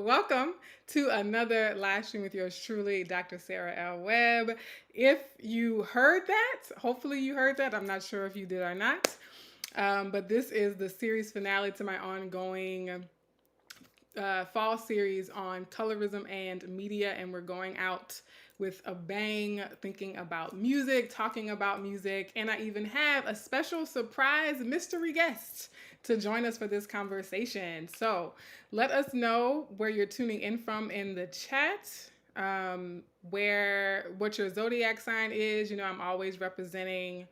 Welcome to another live stream with yours truly, Dr. Sarah L. Webb. If you heard that, hopefully you heard that. I'm not sure if you did or not. But this is the series finale to my ongoing fall series on colorism and media, and we're going out with a bang, thinking about music, talking about music, and I even have a special surprise mystery guest to join us for this conversation. So let us know where you're tuning in from in the chat, what your zodiac sign is. You know, I'm always representing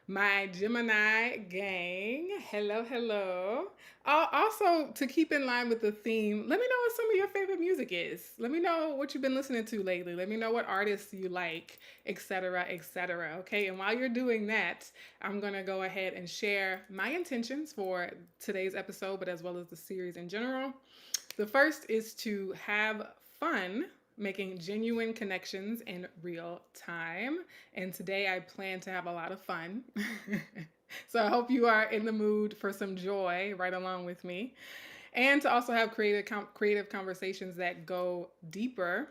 my Gemini gang. Hello, hello. Also, to keep in line with the theme, let me know what some of your favorite music is. Let me know what you've been listening to lately. Let me know what artists you like, etc., etc. Okay, and while you're doing that, I'm gonna go ahead and share my intentions for today's episode, but as well as the series in general. The first is to have fun making genuine connections in real time. And today I plan to have a lot of fun. So I hope you are in the mood for some joy right along with me. And to also have creative conversations that go deeper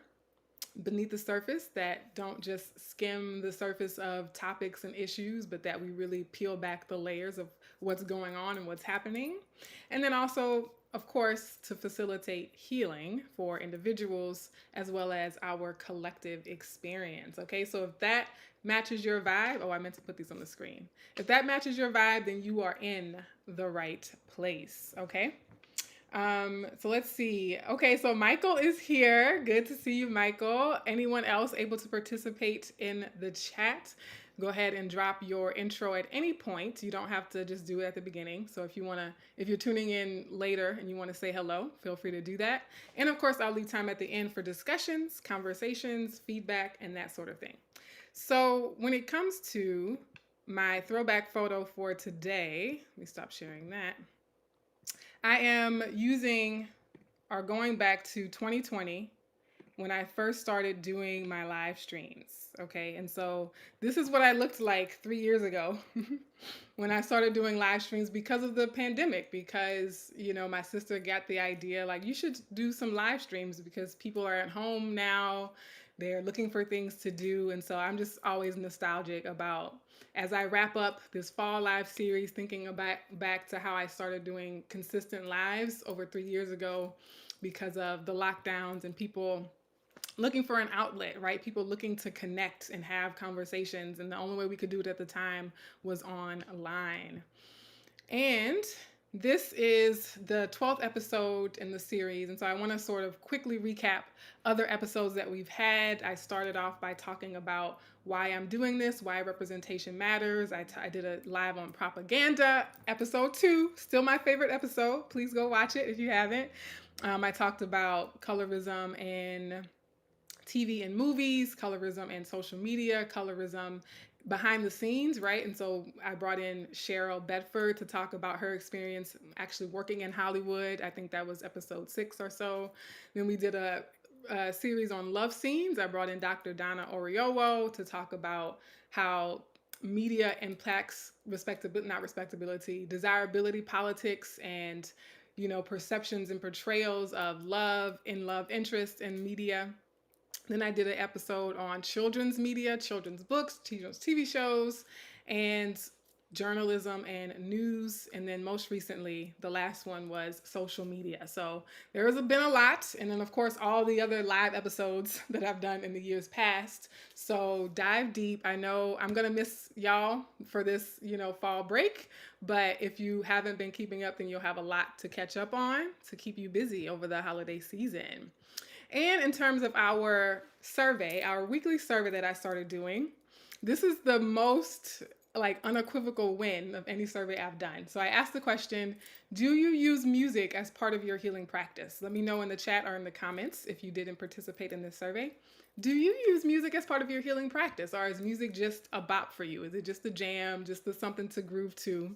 beneath the surface, that don't just skim the surface of topics and issues, but that we really peel back the layers of what's going on and what's happening. And then also, of course, to facilitate healing for individuals as well as our collective experience. Okay, so if that matches your vibe, I meant to put these on the screen. If that matches your vibe, then you are in the right place. Okay. So let's see. Okay, so Michael is here. Good to see you, Michael. Anyone else able to participate in the chat? Go ahead and drop your intro at any point. You don't have to just do it at the beginning. So if you're tuning in later and you want to say hello, feel free to do that. And of course, I'll leave time at the end for discussions, conversations, feedback, and that sort of thing. So when it comes to my throwback photo for today, let me stop sharing that. I am going back to 2020 when I first started doing my live streams. Okay. And so this is what I looked like 3 years ago when I started doing live streams because of the pandemic, because, my sister got the idea, like, you should do some live streams because people are at home now. They're looking for things to do. And so I'm just always nostalgic about, as I wrap up this fall live series, thinking about back to how I started doing consistent lives over 3 years ago because of the lockdowns and people looking for an outlet, right? People looking to connect and have conversations. And the only way we could do it at the time was online. And this is the 12th episode in the series. And so I want to sort of quickly recap other episodes that we've had. I started off by talking about why I'm doing this, why representation matters. I did a live on propaganda, episode 2, still my favorite episode. Please go watch it if you haven't. I talked about colorism in TV and movies, colorism and social media, colorism behind the scenes, right? And so I brought in Cheryl Bedford to talk about her experience actually working in Hollywood. I think that was episode 6 or so. Then we did a series on love scenes. I brought in Dr. Donna Oriowo to talk about how media impacts desirability politics, and perceptions and portrayals of love interest in media. Then I did an episode on children's media, children's books, children's TV shows, and journalism and news. And then most recently, the last one was social media. So there has been a lot. And then, of course, all the other live episodes that I've done in the years past. So dive deep. I know I'm going to miss y'all for this, fall break. But if you haven't been keeping up, then you'll have a lot to catch up on to keep you busy over the holiday season. And in terms of our weekly survey that I started doing, this is the most unequivocal win of any survey I've done. So I asked the question, do you use music as part of your healing practice? Let me know in the chat or in the comments if you didn't participate in this survey. Do you use music as part of your healing practice, or is music just a bop for you? Is it just a jam, just something to groove to?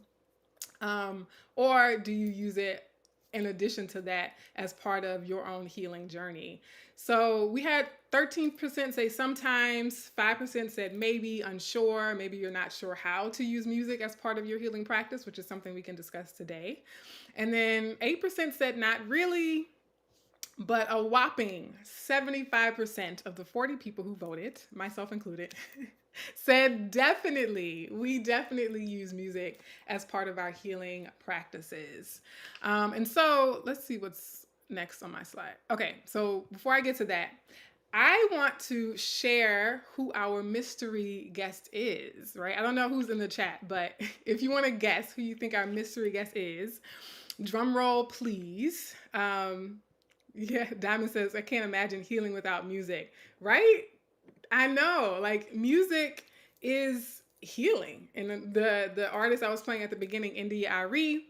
Or do you use it in addition to that as part of your own healing journey? So we had 13% say sometimes, 5% said maybe, unsure, maybe you're not sure how to use music as part of your healing practice, which is something we can discuss today. And then 8% said not really, But a whopping 75% of the 40 people who voted, myself included, said definitely, we definitely use music as part of our healing practices. And so let's see what's next on my slide. Okay, so before I get to that, I want to share who our mystery guest is, right? I don't know who's in the chat, but if you want to guess who you think our mystery guest is, drum roll, please. Yeah, Diamond says, I can't imagine healing without music, right? I know, like music is healing. And the artist I was playing at the beginning, India Ari,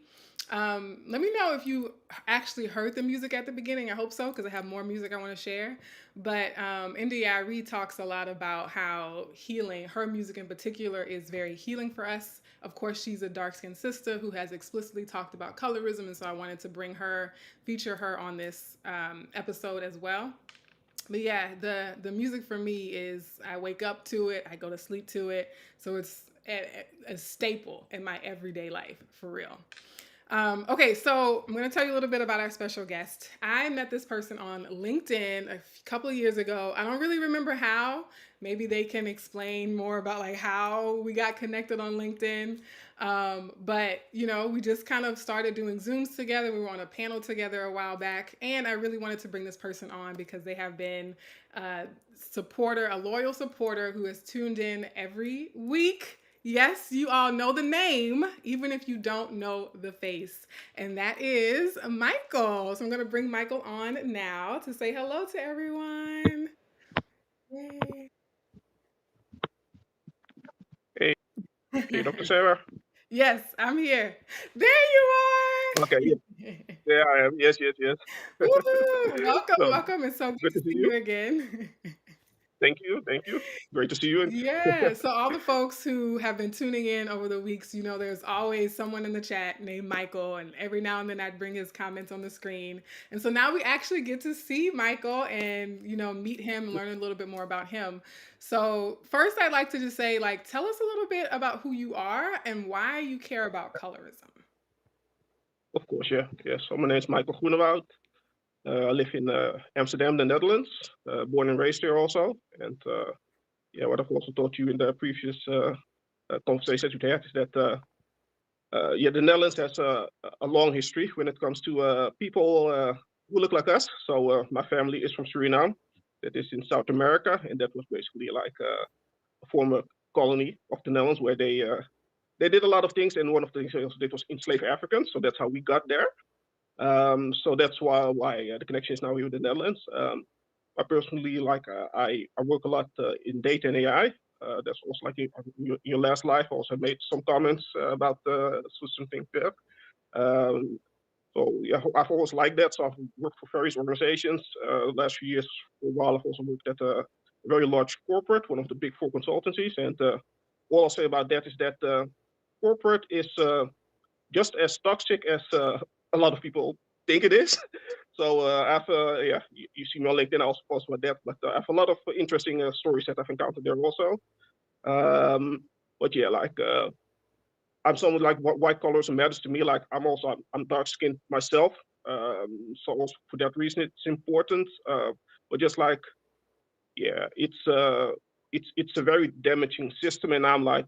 let me know if you actually heard the music at the beginning. I hope so, because I have more music I want to share. But India Ari talks a lot about how healing, her music in particular, is very healing for us. Of course, she's a dark skinned sister who has explicitly talked about colorism. And so I wanted to bring her, feature her on this episode as well. But yeah, the music for me is I wake up to it, I go to sleep to it, so it's a staple in my everyday life for real. Okay, so I'm going to tell you a little bit about our special guest. I met this person on LinkedIn a couple of years ago. I don't really remember how. Maybe they can explain more about like how we got connected on LinkedIn. But you know, we just kind of started doing Zooms together. We were on a panel together a while back, and I really wanted to bring this person on because they have been a supporter, a loyal supporter who has tuned in every week. Yes, you all know the name, even if you don't know the face. And that is Michael. So I'm going to bring Michael on now to say hello to everyone. Yay. Hey, hey, Dr. Sarah. Yes, I'm here. There you Okay, yeah, are. there I am. Yes, yes, yes. Woo! Welcome, So welcome. It's so good good to to see see you. you again. Thank you, thank you. Great to see you. And Yeah. So all the folks who have been tuning in over the weeks, you know, there's always someone in the chat named Michael, and every now and then I'd bring his comments on the screen. And so now we actually get to see Michael and, you know, meet him and learn a little bit more about him. So first I'd like to just say, like, tell us a little bit about who you are and why you care about colorism. of course, yeah, yeah. So my name is Michael Groenewoud. I live in Amsterdam, the Netherlands. Born and raised here also. And yeah, what I've also taught you in the previous conversation that we had is that yeah, the Netherlands has a long history when it comes to people who look like us. So my family is from Suriname, that is in South America, and that was basically like a former colony of the Netherlands where they did a lot of things, and one of the things they also did was enslave Africans. So that's how we got there. So that's why the connection is now here with the Netherlands. I personally like I work a lot in data and AI. That's also like in your last life. I also made some comments about something there. Um, so yeah, I've always liked that. So I've worked for various organizations. Last few years, for a while, I've also worked at a very large corporate, one of the big four consultancies. And all I'll say about that is that corporate is just as toxic as a lot of people think it is. So I've yeah, you see me on LinkedIn. I also post about that, but I have a lot of interesting stories that I've encountered there also. Um, but yeah, like I'm someone like white colors matters to me. Like I'm dark skinned myself, so also for that reason it's important. But just like yeah, it's a very damaging system, and I'm like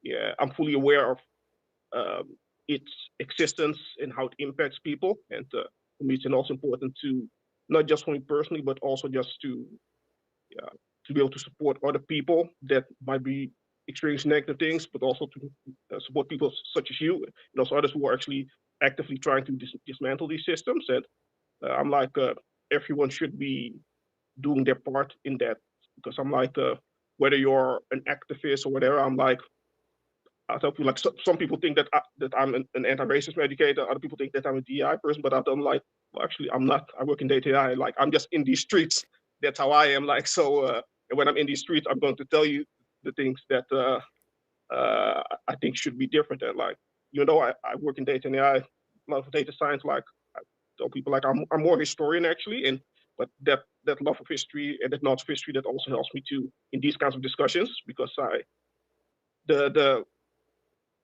yeah, I'm fully aware of its existence and how it impacts people. And for me, it's also important to not just for me personally, but also just uh, to be able to support other people that might be experiencing negative things, but also to support people such as you and also others who are actually actively trying to dismantle these systems. And I'm like, everyone should be doing their part in that because I'm like, whether you're an activist or whatever, I'm like, I tell people like some people think that I'm an anti-racist educator. Other people think that I'm a DI person, but I'm like, well, actually, I'm not. I work in data AI. Like I'm just in these streets. That's how I am. Like so, and when I'm in these streets, I'm going to tell you the things that I think should be different. And like, you know, I work in data AI, a lot of data science. Like I tell people like I'm more historian actually, and but that love of history and that knowledge of history that also helps me to in these kinds of discussions because the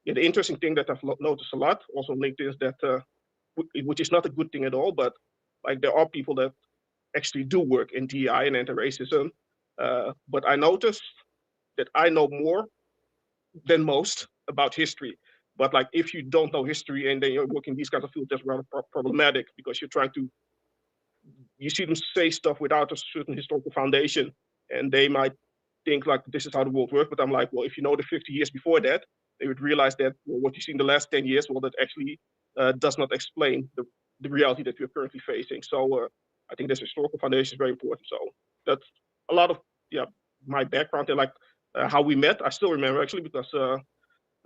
yeah, the interesting thing that I've noticed a lot also on LinkedIn is that, which is not a good thing at all, but like there are people that actually do work in DI and anti-racism. But I noticed that I know more than most about history. But like if you don't know history and then you're working these kinds of fields, that's rather problematic because you're trying to you see them say stuff without a certain historical foundation, and they might think like this is how the world works. But I'm like, well, if you know the 50 years before that, they would realize that well, what you see in the last 10 years, well, that actually does not explain the reality that we're currently facing. So I think this historical foundation is very important. So that's a lot of yeah my background and like how we met. I still remember actually because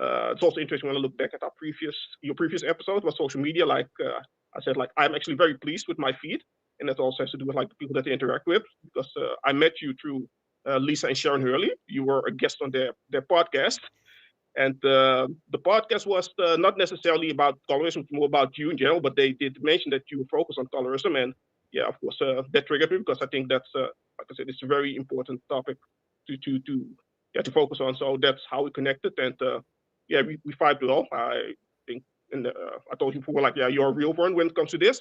it's also interesting when I look back at our previous your previous episode about social media. Like I said, like I'm actually very pleased with my feed, and that also has to do with like the people that I interact with because I met you through Lisa and Sharon Hurley. You were a guest on their podcast, and the podcast was not necessarily about colorism, it's more about you in general. But they did mention that you focus on colorism, and yeah, of course, that triggered me because I think that's like I said, it's a very important topic to yeah to focus on. So that's how we connected, and yeah, we vibed well. I think, and I told you before, like yeah, you're a real one when it comes to this.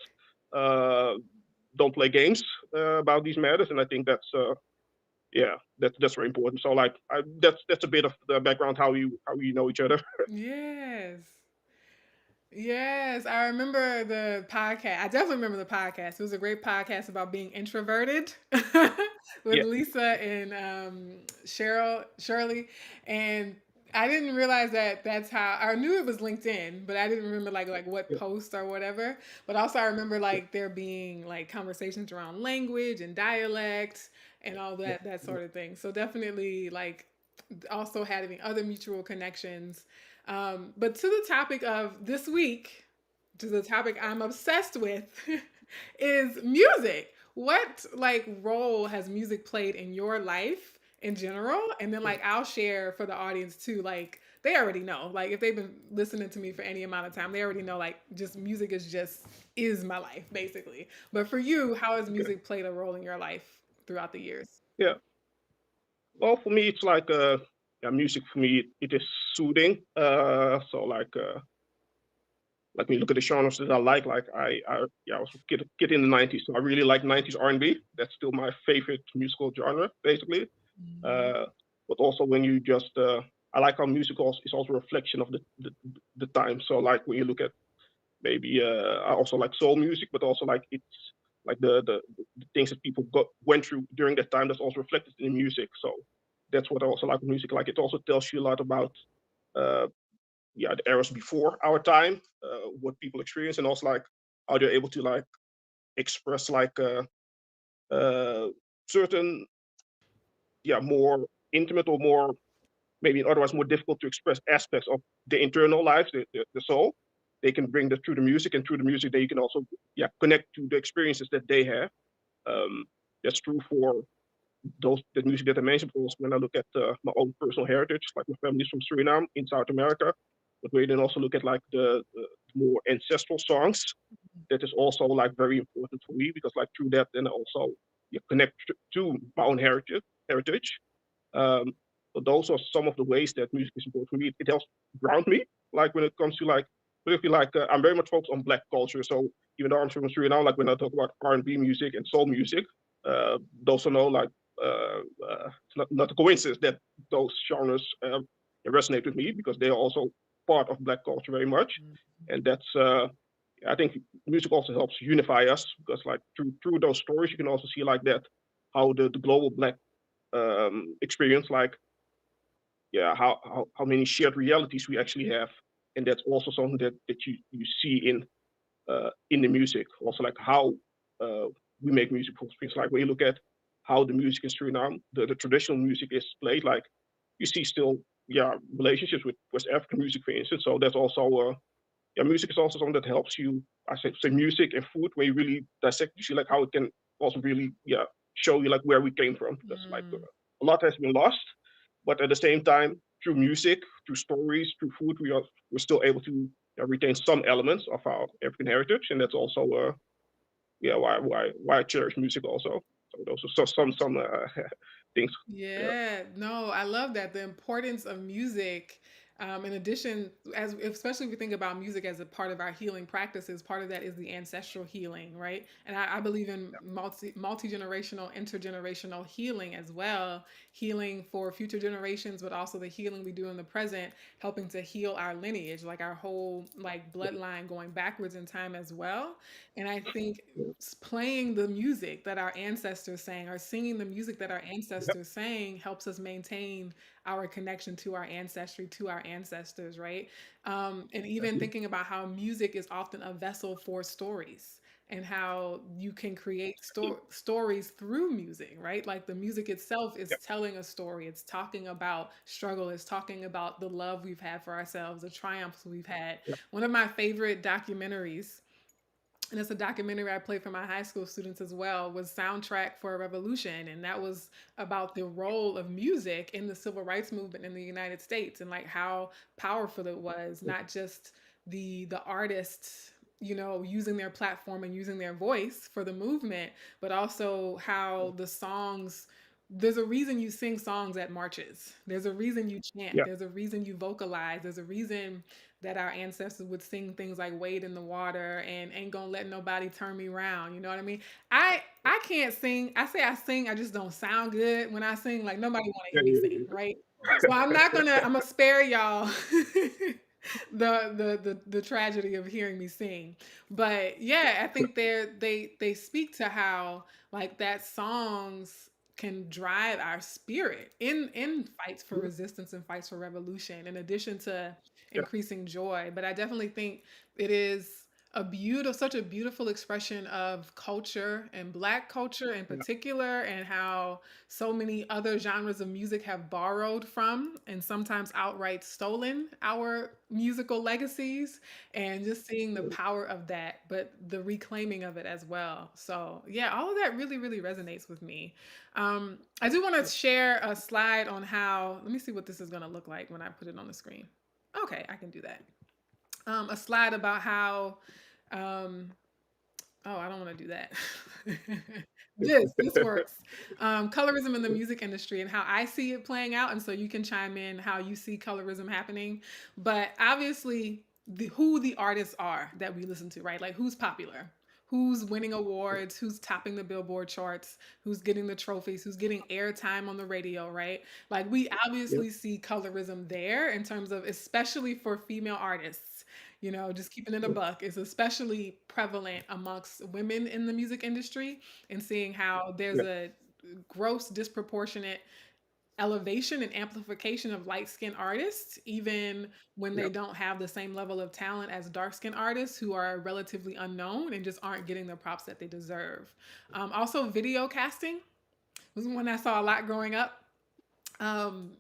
Uh, don't play games about these matters, and I think that's yeah, that's very important. So like that's a bit of the background how we know each other. Yes. Yes, I remember the podcast. I definitely remember the podcast. It was a great podcast about being introverted with Yeah, Lisa and Shirley. And I didn't realize that that's how I knew it was LinkedIn, but I didn't remember like what yeah, post or whatever. But also I remember yeah, like there being like conversations around language and dialect and all yeah, that yeah. sort of thing. So definitely like also having other mutual connections. But to the topic of this week, to the topic I'm obsessed with, is music. What like role has music played in your life in general? And then Yeah. like I'll share for the audience too. Like they already know. Like if they've been listening to me for any amount of time, they already know. Like just music is my life basically. But for you, how has Okay. music played a role in your life throughout the years? Yeah. Well, for me, it's like yeah, music for me it is soothing. So like when you look at the genres that I like I yeah I was a kid in the '90s, so I really like '90s R&B. That's still my favorite musical genre, basically. Mhm. Uh, but also when you just I like how music also is also a reflection of the time. So like when you look at maybe I also like soul music, but also like it's like the things that people went through during that time that's also reflected in the music. So that's what I also like with music. Like it also tells you a lot about uh, yeah the eras before our time, what people experience, and also like how they're able to like express like uh, certain yeah more intimate or more maybe otherwise more difficult to express aspects of the internal lives, the soul. They can bring that through the music, and through the music, they can also yeah connect to the experiences that they have. Um, that's true for those the music that I mentioned. But also when I look at my own personal heritage, like my family's from Suriname in South America, but we then also look at like the more ancestral songs. That is also like very important for me because like through that, then I also yeah, connect to my own heritage. Um, so those are some of the ways that music is important for me. It helps ground me, like when it comes to like, particularly like I'm very much focused on Black culture. So even though I'm from Suriname, like when I talk about R&B music and soul music, those are no like it's not a coincidence that those genres resonate with me because they are also part of Black culture very much, and that's I think music also helps unify us because like through those stories you can also see like that how the global Black experience like yeah how many shared realities we actually have, and that's also something that you see in the music also like how uh, we make music for things like when you look at how the music in Suriname the traditional music is played like you see still yeah relationships with West African music for instance. So that's also yeah, music is also something that helps you. I say music and food, where you really dissect, you see like how it can also really, yeah, show you like where we came from. Because like Mm. a lot has been lost, but at the same time, through music, through stories, through food, we're still able to retain some elements of our African heritage, and that's also yeah why I cherish music also. So those are some things. Yeah, Yeah, no, I love that. The importance of music. In addition, as especially if we think about music as a part of our healing practices, part of that is the ancestral healing, right? And I believe in multi generational, intergenerational healing as well, healing for future generations, but also the healing we do in the present, helping to heal our lineage, like our whole like bloodline going backwards in time as well. And I think playing the music that our ancestors sang or singing the music that our Yep. ancestors sang helps us maintain our connection to our ancestry, to our ancestors, right? And even Exactly. thinking about how music is often a vessel for stories and how you can create stories through music, right? Like the music itself is Yep. telling a story. It's talking about struggle. It's talking about the love we've had for ourselves, the triumphs we've had. Yep. One of my favorite documentaries, and it's a documentary I played for my high school students as well, was Soundtrack for a Revolution. And that was about the role of music in the civil rights movement in the United States and like how powerful it was, not just the artists, you know, using their platform and using their voice for the movement, but also how the songs, there's a reason you sing songs at marches. There's a reason you chant. Yeah. There's a reason you vocalize. There's a reason that our ancestors would sing things like "Wade in the Water" and "Ain't Gonna Let Nobody Turn Me Round." You know what I mean? I can't sing. I say I sing. I just don't sound good when I sing. Like nobody want to Yeah. hear me sing, right? So I'm not gonna. I'm gonna spare y'all the tragedy of hearing me sing. But yeah, I think they speak to how like that songs can drive our spirit in fights for Yeah. resistance and fights for revolution in addition to Yeah. increasing joy. But I definitely think it is a beautiful, such a beautiful expression of culture and black culture in Yeah. particular, and how so many other genres of music have borrowed from and sometimes outright stolen our musical legacies, and just seeing the power of that, but the reclaiming of it as well. So yeah, all of that really, really resonates with me. I do want to share a slide on how, let me see what this is going to look like when I put it on the screen. Okay, I can do that. A slide about how, um, oh, I don't want to do that. This works. Colorism in the music industry and how I see it playing out, and so you can chime in how you see colorism happening. But obviously, who the artists are that we listen to, right? Like who's popular, who's winning awards, who's topping the Billboard charts, who's getting the trophies, who's getting airtime on the radio, right? Like we Yeah. obviously see colorism there in terms of, especially for female artists, you know, just keeping it a Yeah. buck, is especially prevalent amongst women in the music industry, and seeing how there's Yeah. a gross disproportionate elevation and amplification of light skinned artists, even when Yeah. they don't have the same level of talent as dark skinned artists who are relatively unknown and just aren't getting the props that they deserve. Also, video casting was one I saw a lot growing up.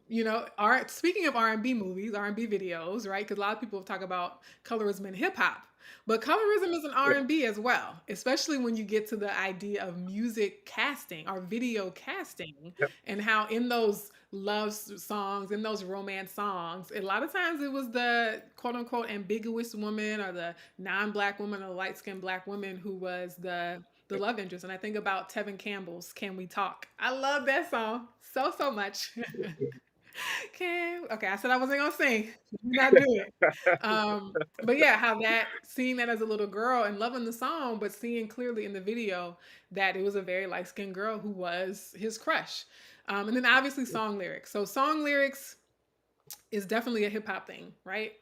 You know, art, speaking of R&B movies, R&B videos, right? Because a lot of people talk about colorism in hip hop, but colorism is an Yeah. R&B as well, especially when you get to the idea of music casting or video casting, Yeah. and how in those songs, in those romance songs, a lot of times it was the quote unquote ambiguous woman or the non-black woman or light-skinned black woman who was the Yeah. love interest. And I think about Tevin Campbell's "Can We Talk." I love that song so much. Okay, I said I wasn't gonna sing. Let me not do it. But yeah, how that, seeing that as a little girl and loving the song, but seeing clearly in the video that it was a very light skinned girl who was his crush. And then obviously song lyrics. So song lyrics is definitely a hip hop thing, right?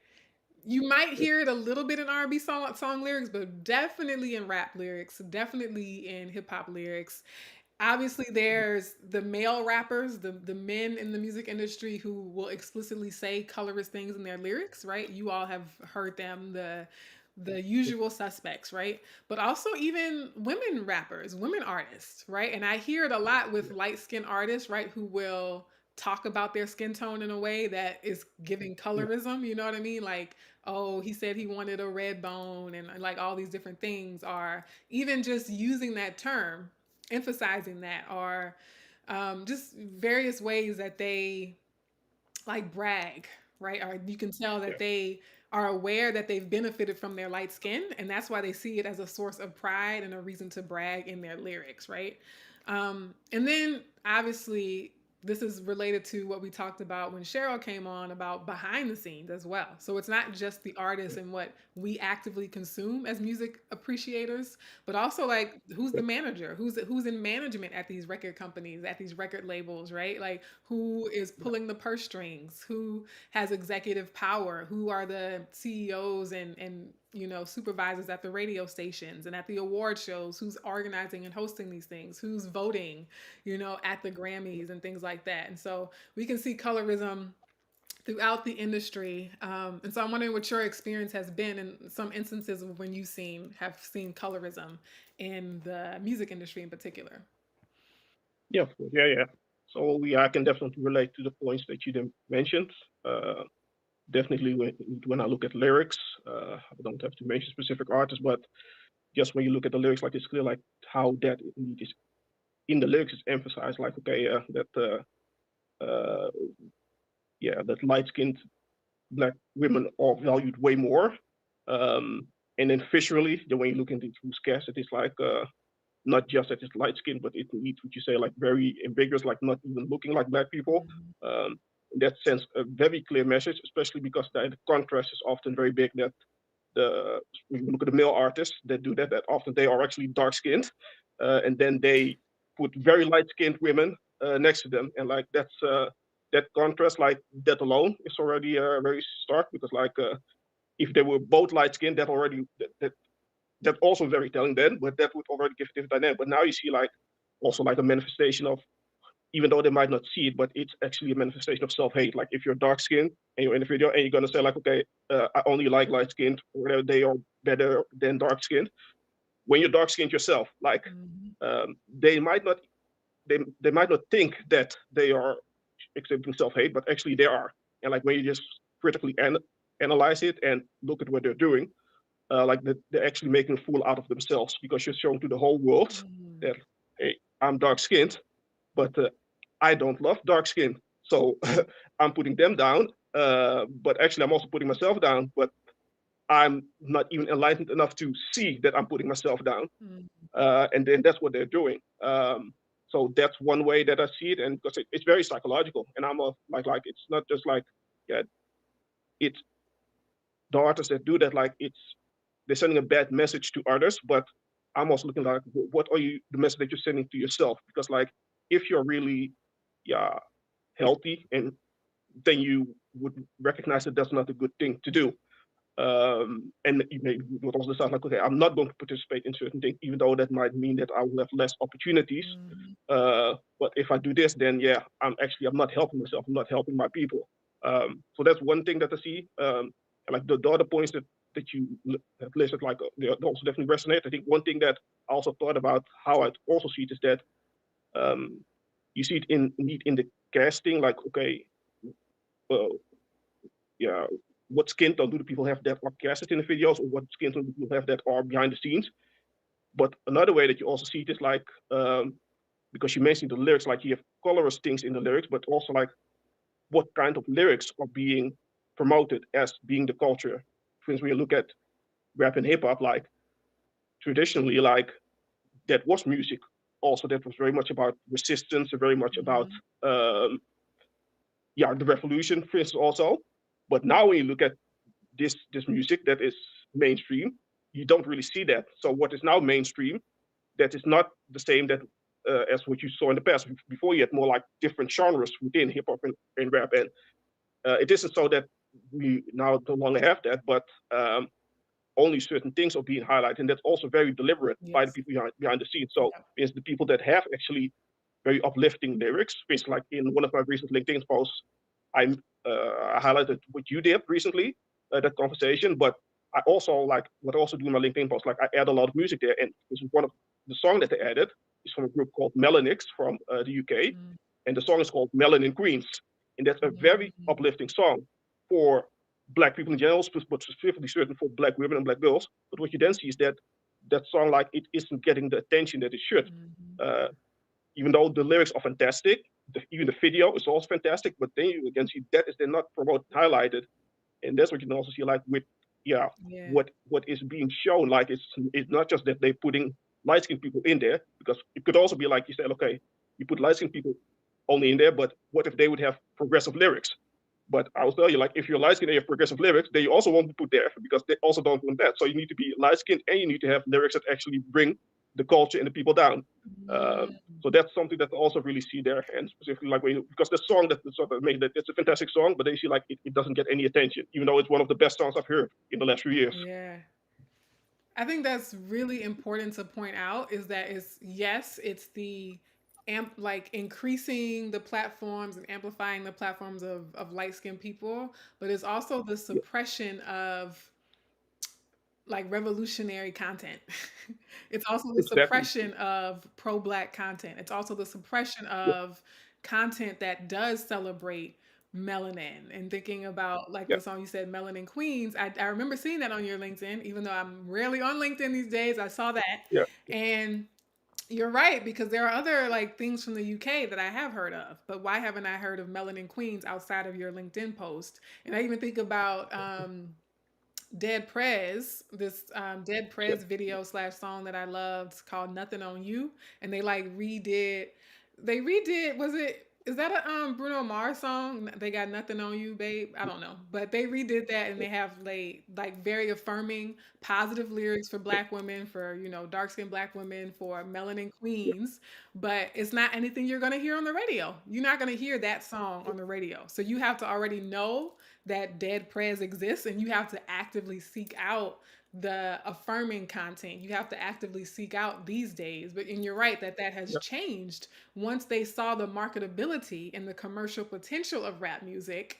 You might hear it a little bit in R&B song lyrics, but definitely in rap lyrics, definitely in hip hop lyrics. Obviously, there's the male rappers, the men in the music industry who will explicitly say colorist things in their lyrics, right? You all have heard them, the usual suspects, right? But also even women rappers, women artists, right? And I hear it a lot with light-skinned artists, right, who will talk about their skin tone in a way that is giving Yeah. colorism, you know what I mean? Like, oh, he said he wanted a red bone, and like all these different things, are even just using that term, emphasizing that, or just various ways that they like brag, right? Or you can tell Yeah. that they are aware that they've benefited from their light skin, and that's why they see it as a source of pride and a reason to brag in their lyrics, right? And then obviously this is related to what we talked about when Cheryl came on about behind the scenes as well. So it's not just the artist and what we actively consume as music appreciators, but also like who's the manager, who's in management at these record companies, at these record labels, right? Like who is pulling the purse strings, who has executive power, who are the CEOs and supervisors at the radio stations and at the award shows, who's organizing and hosting these things, who's voting, at the Grammys and things like that. And so we can see colorism throughout the industry. And so I'm wondering what your experience has been in some instances of when have seen colorism in the music industry in particular. Yeah, of course. Yeah, yeah. So yeah, I can definitely relate to the points that you then mentioned. Uh, Definitely when I look at lyrics, I don't have to mention specific artists, but just when you look at the lyrics, like it's clear like how that indeed is in the lyrics is emphasized. Like okay, uh, yeah, that light-skinned black women are valued way more. Um, and then visually, when you look into through scarcity, it's like not just that it's light skin, but it needs what you say like very ambiguous, like not even looking like black people. Mhm. In that sense, a very clear message, especially because the contrast is often very big. That the when you look at the male artists that do that, that often they are actually dark skinned, and then they put very light skinned women next to them, and like that contrast, like that alone, is already very stark because like if they were both light skinned, that already that also very telling then, but that would already give a different dynamic. But now you see like also like a manifestation of, even though they might not see it, but it's actually a manifestation of self-hate. Like if you're dark skinned and you're in a video and you're gonna say like, okay, I only like light skinned, or whatever, they are better than dark skinned. When you're dark skinned yourself, like Mhm. they might not they might not think that they are exhibiting self-hate, but actually they are. And like when you just critically analyze it and look at what they're doing, like they're actually making a fool out of themselves because you're showing to the whole world Mhm. that hey, I'm dark skinned, but I don't love dark skin, so I'm putting them down. But actually, I'm also putting myself down. But I'm not even enlightened enough to see that I'm putting myself down. Mhm. And then that's what they're doing. So that's one way that I see it, and because it's very psychological. And I'm a, like it's not just like yeah, it's the artists that do that. Like it's they're sending a bad message to others, but I'm also looking like what are you the message that you're sending to yourself? Because like if you're really yeah healthy, and then you would recognize that that's not a good thing to do. And you may would also decide like, okay, I'm not going to participate in certain things, even though that might mean that I will have less opportunities. Mhm. But if I do this, then yeah, I'm not helping myself. I'm not helping my people. So that's one thing that I see. And like the other points that you have listed, like they also definitely resonate. I think one thing that I also thought about how I also see it is that um, you see it indeed in the casting, like okay, uh, yeah, what skin tone do the people have that are casted in the videos, or what skin tone do people have that are behind the scenes? But another way that you also see it is like because you mentioned the lyrics, like you have colorist things in the lyrics, but also like what kind of lyrics are being promoted as being the culture. For instance, when you look at rap and hip hop, like traditionally, like that was music. Also, that was very much about resistance, very much about Mhm. um, yeah, the revolution, for instance, also. But now when you look at this music that is mainstream, you don't really see that. So what is now mainstream, that is not the same that as what you saw in the past. Before you had more like different genres within hip hop and rap, and it isn't so that we now no longer have that, but only certain things are being highlighted, and that's also very deliberate by the Yes. people behind the scenes. So Yep. it's the people that have actually very uplifting lyrics. It's like in one of my recent LinkedIn posts, I highlighted what you did recently, that conversation. But I also like what I also do in my LinkedIn post. Like I add a lot of music there, and this is one of the song that they added is from a group called Melanix from the UK, Mhm. and the song is called Melanin Queens, and that's a very Mhm. uplifting song for black people in general, but specifically certain for black women and black girls. But what you then see is that that song like it isn't getting the attention that it should. Mhm. Uh, Even though the lyrics are fantastic, even the video is also fantastic, but then you again see that is then not promoted, highlighted, and that's what you can also see like with yeah Yeah. what is being shown. Like it's not just that they're putting light skinned people in there, because it could also be like you said, okay, you put light skinned people only in there, but what if they would have progressive lyrics? But I will tell you, like, if you're light skinned and you have progressive lyrics, they also want to put their effort because they also don't want that. So you need to be light skinned and you need to have lyrics that actually bring the culture and the people down. Mm. So that's something that I also really see there, and specifically like when because the song that sort of made that it's a fantastic song, but they see like it doesn't get any attention, even though it's one of the best songs I've heard in the last few years. Yeah. I think that's really important to point out is that it's yes, it's the like increasing the platforms and amplifying the platforms of light skinned people, but it's also the Yeah, suppression of like revolutionary content. It's also the exactly. suppression of pro-black content. It's also the suppression Yeah, of content that does celebrate melanin. And thinking about like yeah, the song you said, Melanin Queens, I remember seeing that on your LinkedIn, even though I'm rarely on LinkedIn these days. I saw that. yeah, And you're right, because there are other like things from the UK that I have heard of, but why haven't I heard of Melanin Queens outside of your LinkedIn post? And I even think about Dead Prez, this Dead yeah, Prez video slash song that I loved called Nothing on You. And they redid, was it, is that a Bruno Mars song? They got Nothing on You, babe. I don't know. But they redid that and yeah, they have like very affirming, positive lyrics for yeah, black women, for, dark skinned black women, for melanin yeah, queens. But it's not anything you're gonna hear on the radio. You're not gonna hear that song on the radio. So you have to already know that Dead Prez exists and you have to actively seek out the affirming content. You have to actively seek out these days. But and you're right that that has yeah, changed once they saw the marketability and the commercial potential of rap music.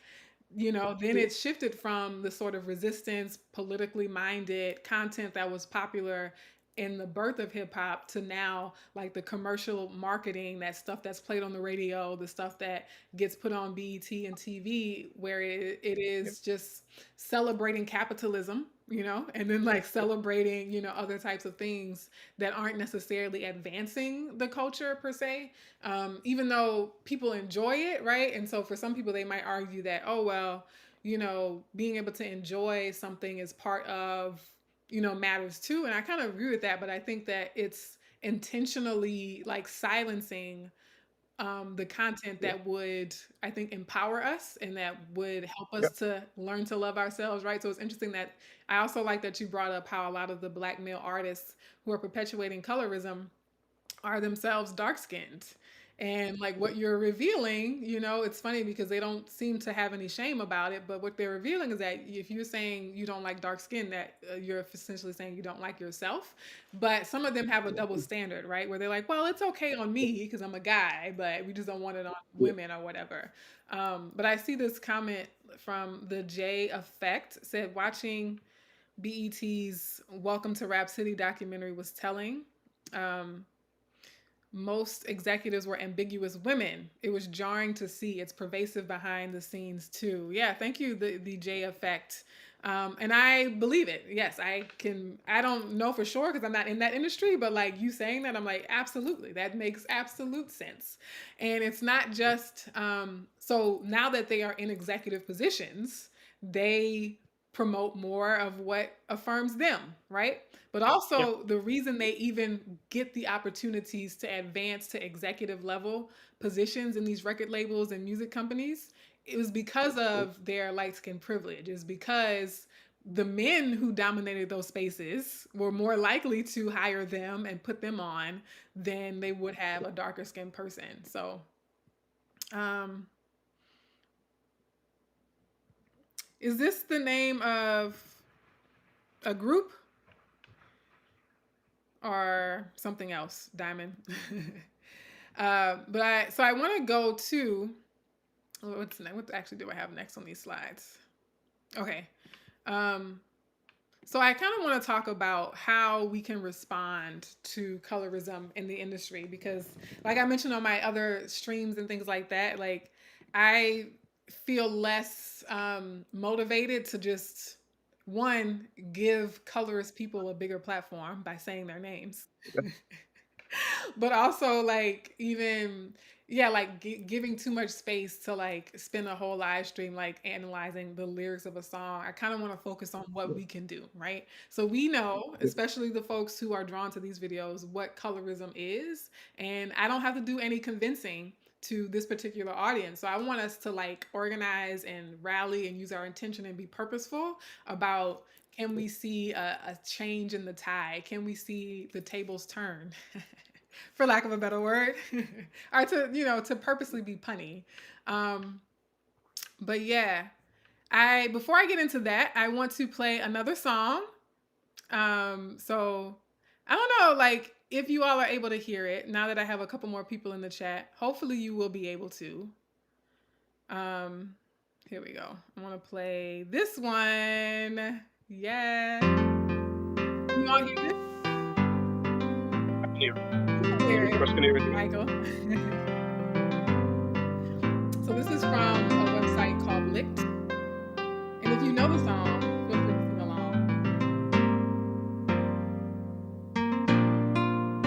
Then yeah, it shifted from the sort of resistance, politically minded content that was popular in the birth of hip hop to now like the commercial marketing, that stuff that's played on the radio, the stuff that gets put on BET and TV, where it yeah, is just celebrating capitalism, and then like celebrating, other types of things that aren't necessarily advancing the culture per se, even though people enjoy it, right? And so for some people, they might argue that, oh, well, being able to enjoy something is part of, matters too. And I kind of agree with that, but I think that it's intentionally like silencing the content yeah, that would, I think, empower us and that would help yeah, us to learn to love ourselves, right? So it's interesting that I also like that you brought up how a lot of the black male artists who are perpetuating colorism are themselves dark skinned. And like what you're revealing, it's funny because they don't seem to have any shame about it. But what they're revealing is that if you're saying you don't like dark skin, that you're essentially saying you don't like yourself. But some of them have a double standard, right? Where they're like, well, it's okay on me because I'm a guy, but we just don't want it on yeah, women or whatever. But I see this comment from the J Effect said, watching BET's Welcome to Rap City documentary was telling. Um, Most executives were ambiguous women. It was jarring to see. It's pervasive behind the scenes too. Yeah, thank you, the J Effect. And I believe it. Yes, I can. I don't know for sure because I'm not in that industry, but like you saying that, I'm like, absolutely, that makes absolute sense. And it's not just so now that they are in executive positions, they promote more of what affirms them, right? But yeah, also, the reason they even get the opportunities to advance to executive level positions in these record labels and music companies, it was because yeah, of their light skin privilege. It's because the men who dominated those spaces were more likely to hire them and put them on than they would have a darker skinned person. So, um, is this the name of a group or something else, Diamond? So I want to go to what's next? What actually do I have next on these slides? Okay. Um, so I kind of want to talk about how we can respond to colorism in the industry because, like I mentioned on my other streams and things like that, like I feel less motivated to just one give colorist people a bigger platform by saying their names. yeah, But also like even yeah, like giving too much space to like spend a whole live stream like analyzing the lyrics of a song. I kind of want to focus on what yeah, we can do, right? So we know, yeah, especially the folks who are drawn to these videos, what colorism is, and I don't have to do any convincing to this particular audience. So I want us to like organize and rally and use our intention and be purposeful about, can we see a change in the tide? Can we see the tables turn? For lack of a better word, or to, to purposely be punny. Um, but yeah, I before I get into that, I want to play another song. So I don't know, like if you all are able to hear it now that I have a couple more people in the chat. Hopefully, you will be able to. Um, Here we go. I want to play this one. Yeah, you all hear this? I can hear it. You can hear David it, Cross can hear it too. Michael. So this is from a website called Licked. And if you know the song, feel free to sing along.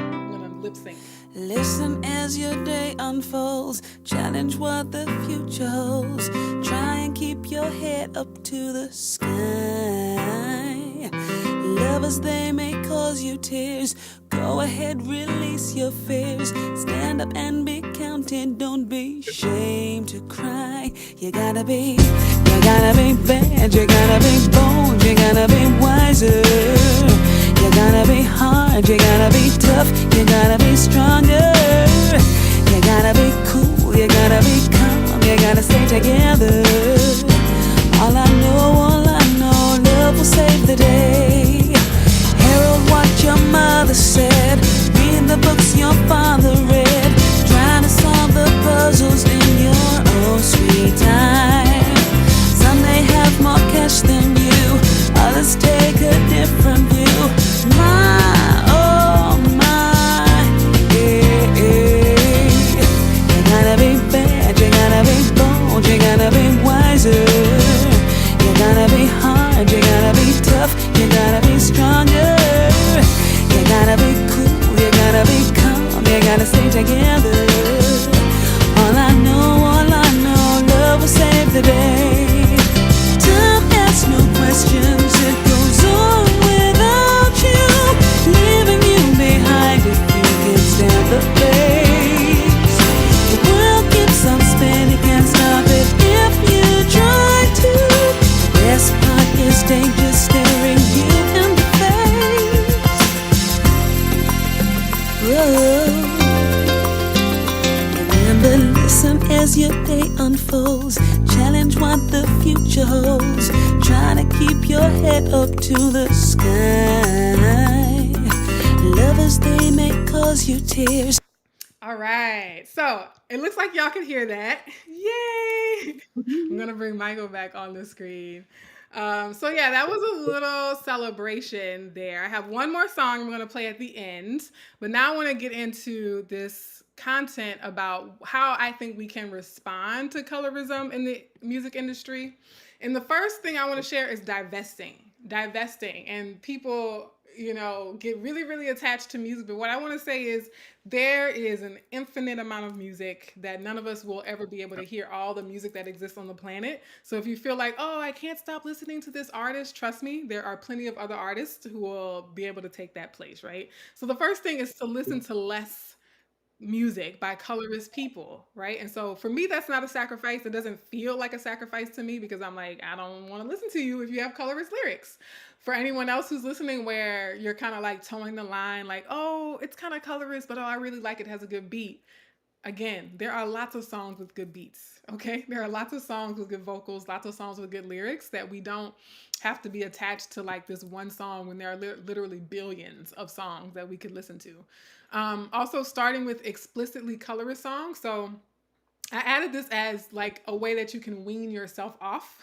I'm gonna lip sync. Listen as your day unfolds, challenge what the future holds. Try and keep your head up to the sky. Lovers, they may cause you tears. Go ahead, release your fears. Stand up and be counted, don't be ashamed to cry. You gotta be bad, you gotta be bold, you gotta be wiser. You gotta be hard, you gotta be tough, you gotta be stronger. You gotta be cool, you gotta be calm, you gotta stay together. All I know, love will save the day. Herald what your mother said, read the books your father read, trying to solve the puzzles in your own sweet time. Some may have more cash than you, others take a different view. My, oh my, yeah, yeah. You gotta be bad, you gotta be bold, you gotta be wiser. You gotta be hard, you gotta be tough, you gotta be stronger. You gotta be cool, you gotta be calm, you gotta stay together. All I know, love will save the day. Time asks no questions, it goes on without you, leaving you behind if you can stand the pace. The world keeps on spinning, can't stop it if you try to. The best part is danger staring you in the face. Whoa. Remember, listen as your day unfolds, challenge what the future holds. Try to keep your head up to the sky. Lovers, they may cause you tears. All right. So it looks like y'all can hear that. Yay! I'm gonna bring Michael back on the screen. So yeah, that was a little celebration there. I have one more song I'm gonna play at the end, but now I want to get into this content about how I think we can respond to colorism in the music industry. And the first thing I want to share is divesting. Divesting. And people, get really, really attached to music. But what I want to say is there is an infinite amount of music that none of us will ever be able to hear all the music that exists on the planet. So if you feel like, oh, I can't stop listening to this artist, trust me, there are plenty of other artists who will be able to take that place, right? So the first thing is to listen to less music by colorist people, right? And so for me, that's not a sacrifice. It doesn't feel like a sacrifice to me because I'm like, I don't want to listen to you if you have colorist lyrics. For anyone else who's listening where you're kind of like towing the line, like, oh, it's kind of colorist, but oh, I really like it, has a good beat. Again, there are lots of songs with good beats, okay? There are lots of songs with good vocals, lots of songs with good lyrics that we don't have to be attached to like this one song when there are literally billions of songs that we could listen to. Also, starting with explicitly colorist songs. So I added this as like a way that you can wean yourself off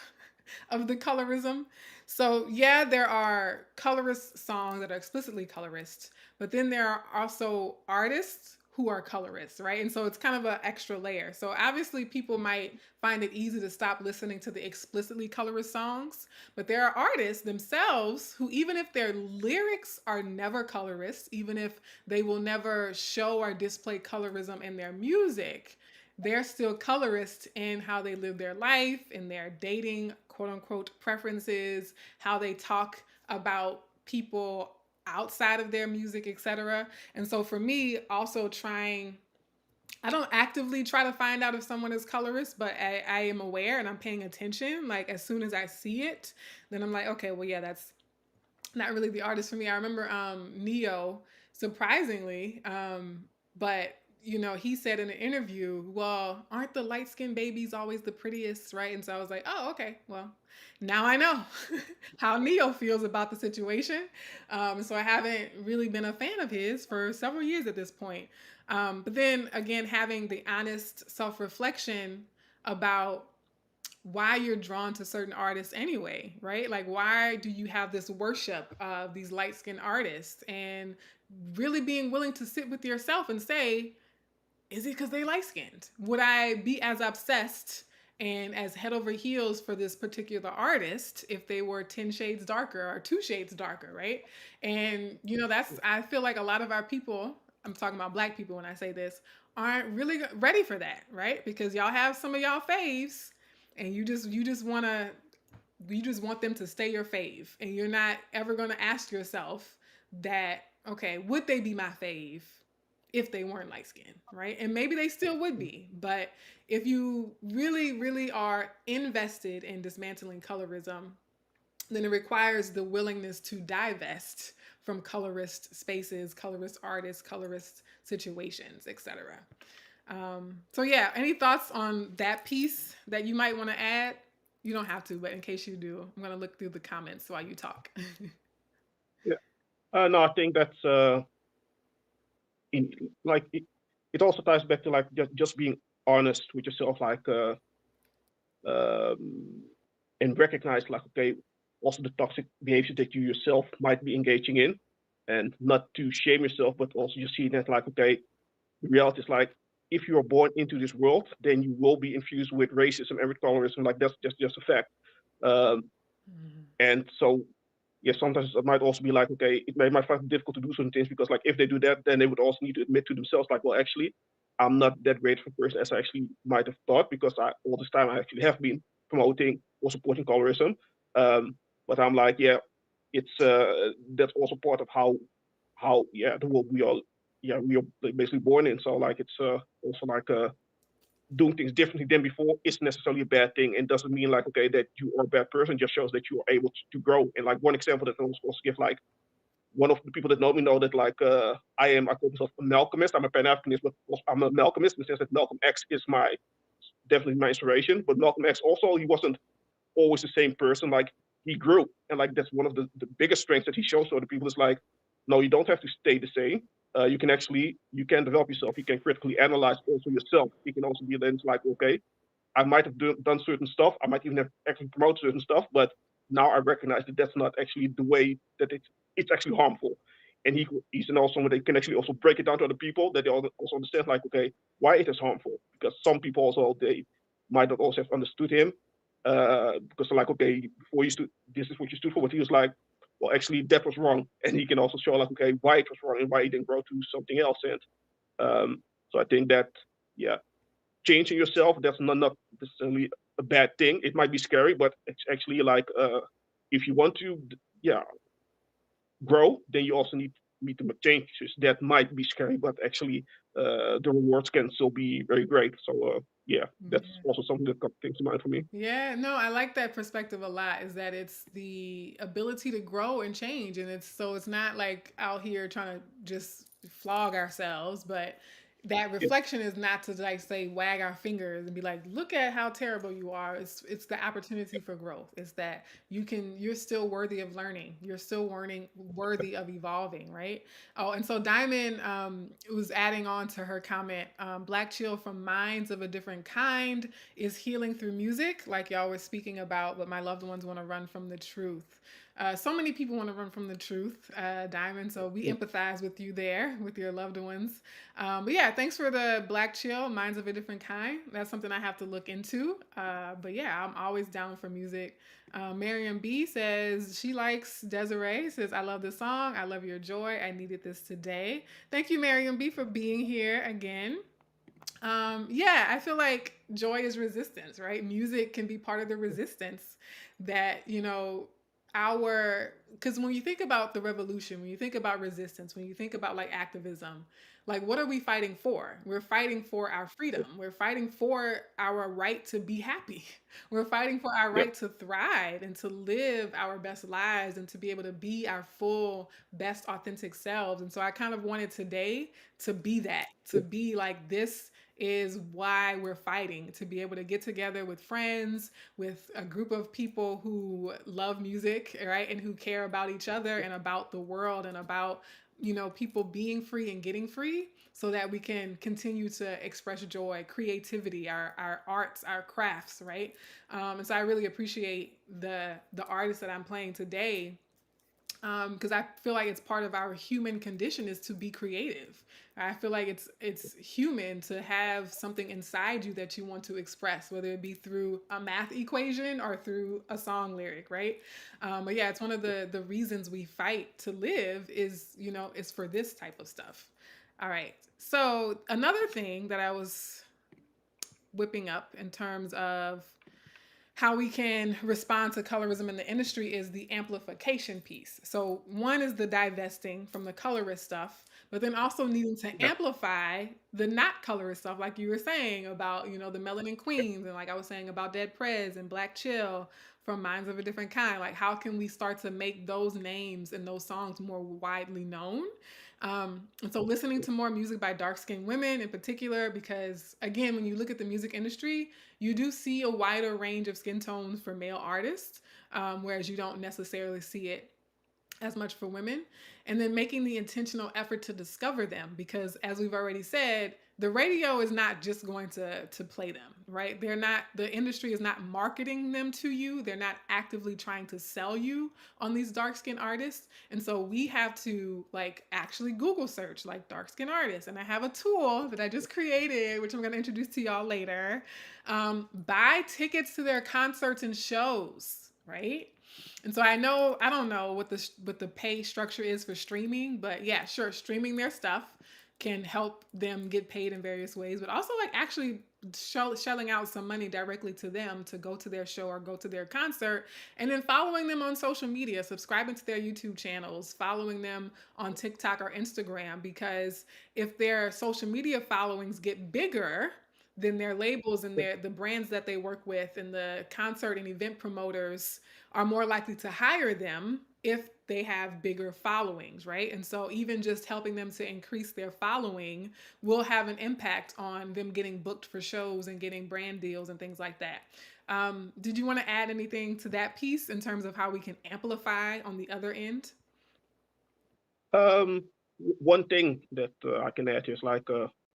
of the colorism. So yeah, there are colorist songs that are explicitly colorist, but then there are also artists who are colorists, right? And so it's kind of an extra layer. So obviously people might find it easy to stop listening to the explicitly colorist songs, but there are artists themselves who, even if their lyrics are never colorist, even if they will never show or display colorism in their music, they're still colorist in how they live their life, in their dating, quote unquote, preferences, how they talk about people outside of their music, etc. And so for me, also trying I don't actively try to find out if someone is colorist, but I am aware and I'm paying attention. Like as soon as I see it, then I'm like, okay, well, yeah, that's not really the artist for me. I remember Neo, surprisingly, but he said in an interview, well, aren't the light skinned babies always the prettiest, right? And so I was like, oh, okay, well, now I know how Neo feels about the situation. So I haven't really been a fan of his for several years at this point. But then again, having the honest self reflection about why you're drawn to certain artists anyway, right? Like, why do you have this worship of these light skinned artists? And really being willing to sit with yourself and say, is it because they light skinned? Would I be as obsessed and as head over heels for this particular artist if they were 10 shades darker or 2 shades darker, right? And, I feel like a lot of our people, I'm talking about Black people when I say this, aren't really ready for that, right? Because y'all have some of y'all faves and you just want them to stay your fave, and you're not ever going to ask yourself that, okay, would they be my fave if they weren't light skinned, right? And maybe they still would be, but if you really, really are invested in dismantling colorism, then it requires the willingness to divest from colorist spaces, colorist artists, colorist situations, etc. So yeah, any thoughts on that piece that you might want to add? You don't have to, but in case you do, I'm going to look through the comments while you talk. Yeah. No, I think that's in like it also ties back to like just being honest with yourself, like um, and recognize like, okay, also the toxic behavior that you yourself might be engaging in, and not to shame yourself, but also you see that like, okay, the reality is like, if you're born into this world, then you will be infused with racism and with colorism. Like that's just a fact. Um, and so, yeah, sometimes it might also be like, okay, might find it difficult to do certain things because, like, if they do that, then they would also need to admit to themselves, like, well, actually, I'm not that great of a person as I actually might have thought because all this time I actually have been promoting or supporting colorism. But I'm like, yeah, it's that's also part of how yeah the world we are basically born in. So like it's also like doing things differently than before isn't necessarily a bad thing and doesn't mean like okay that you are a bad person, just shows that you are able to grow. And like one example that I also give, like one of the people that know me know that like I call myself a Malcolmist. I'm a Pan-Africanist, but I'm a Malcolmist in the sense that Malcolm X is my definitely my inspiration. But Malcolm X also, he wasn't always the same person. Like he grew, and like that's one of the biggest strengths that he shows to other people is like, no, you don't have to stay the same. You can develop yourself. You can critically analyze also yourself. You can also be then like, okay, I might have done certain stuff. I might even have actually promoted certain stuff, but now I recognize that that's not actually the way that it's actually harmful. And he's also someone that can actually also break it down to other people that they also understand like, okay, why it is harmful. Because some people also, they might not also have understood him. Because they're like, okay, before you stood, this is what you stood for. But he was like, well, actually that was wrong. And he can also show like, okay, why it was wrong and why he didn't grow to something else. And so I think that, yeah, changing yourself, that's not necessarily a bad thing. It might be scary, but it's actually like if you want to, yeah, grow, then you also need to make changes that might be scary, but actually the rewards can still be very great. So yeah, that's Yeah. also something that comes to mind for me. Yeah, no, I like that perspective a lot, is that it's the ability to grow and change. And it's not like out here trying to just flog ourselves, but that Yeah, reflection is not to like say wag our fingers and be like, look at how terrible you are. It's the opportunity for growth. It's that you're still worthy of learning. You're still learning, worthy of evolving, right? Oh, and so Diamond was adding on to her comment, Black Chill from Minds of a Different Kind is healing through music, like y'all were speaking about, but my loved ones want to run from the truth. So many people want to run from the truth, Diamond. So we yeah, empathize with you there, with your loved ones. But yeah, thanks for the Black Chill, Minds of a Different Kind. That's something I have to look into. But yeah, I'm always down for music. Miriam B says she likes Desiree, says, I love this song. I love your joy. I needed this today. Thank you, Miriam B, for being here again. Yeah, I feel like joy is resistance, right? Music can be part of the resistance that, because when you think about the revolution, when you think about resistance, when you think about like activism, Like, what are we fighting for? We're fighting for our freedom. We're fighting for our right to be happy. We're fighting for our Yep. right to thrive and to live our best lives and to be able to be our full, best, authentic selves. And so I kind of wanted today to be that, to Yep. be like, this is why we're fighting, to be able to get together with friends, with a group of people who love music, right? And who care about each other and about the world and about, people being free and getting free, so that we can continue to express joy, creativity, our arts, our crafts, right? And so I really appreciate the artist that I'm playing today, because I feel like it's part of our human condition is to be creative. I feel like it's human to have something inside you that you want to express, whether it be through a math equation or through a song lyric, right? But yeah, it's one of the reasons we fight to live is for this type of stuff. All right. So another thing that I was whipping up in terms of how we can respond to colorism in the industry is the amplification piece. So one is the divesting from the colorist stuff, but then also needing to Yep. amplify the not colorist stuff, like you were saying about, the Melanin Queens, and like I was saying about Dead Prez and Black Chill from Minds of a Different Kind. Like, how can we start to make those names and those songs more widely known? And so listening to more music by dark skinned women in particular, because again, when you look at the music industry, you do see a wider range of skin tones for male artists, whereas you don't necessarily see it as much for women. And then making the intentional effort to discover them, because as we've already said, the radio is not just going to play them, right? The industry is not marketing them to you. They're not actively trying to sell you on these dark skin artists. And so we have to like actually Google search like dark skin artists. And I have a tool that I just created, which I'm going to introduce to y'all later. Buy tickets to their concerts and shows, right? And so I don't know what the pay structure is for streaming, but yeah, sure, streaming their stuff can help them get paid in various ways, but also like actually shelling out some money directly to them to go to their show or go to their concert, and then following them on social media, subscribing to their YouTube channels, following them on TikTok or Instagram, because if their social media followings get bigger, then their labels and the brands that they work with and the concert and event promoters are more likely to hire them if they have bigger followings, right? And so even just helping them to increase their following will have an impact on them getting booked for shows and getting brand deals and things like that. Did you want to add anything to that piece in terms of how we can amplify on the other end? One thing that I can add is like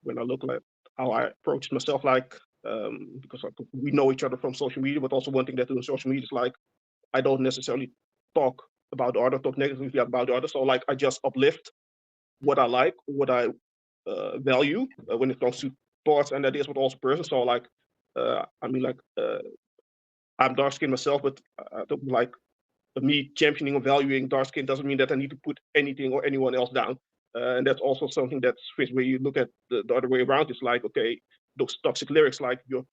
when I look at how I approach myself, like because like, we know each other from social media, but also one thing that I do on social media is like I don't necessarily talk about the other, talk negatively about the other. So like I just uplift what I like, what I value when it comes to thoughts and ideas, but also person. So like I mean like I'm dark skinned myself, but I don't like me championing or valuing dark skin doesn't mean that I need to put anything or anyone else down. And that's also something that's where you look at the other way around. It's like, okay, those toxic lyrics, like you're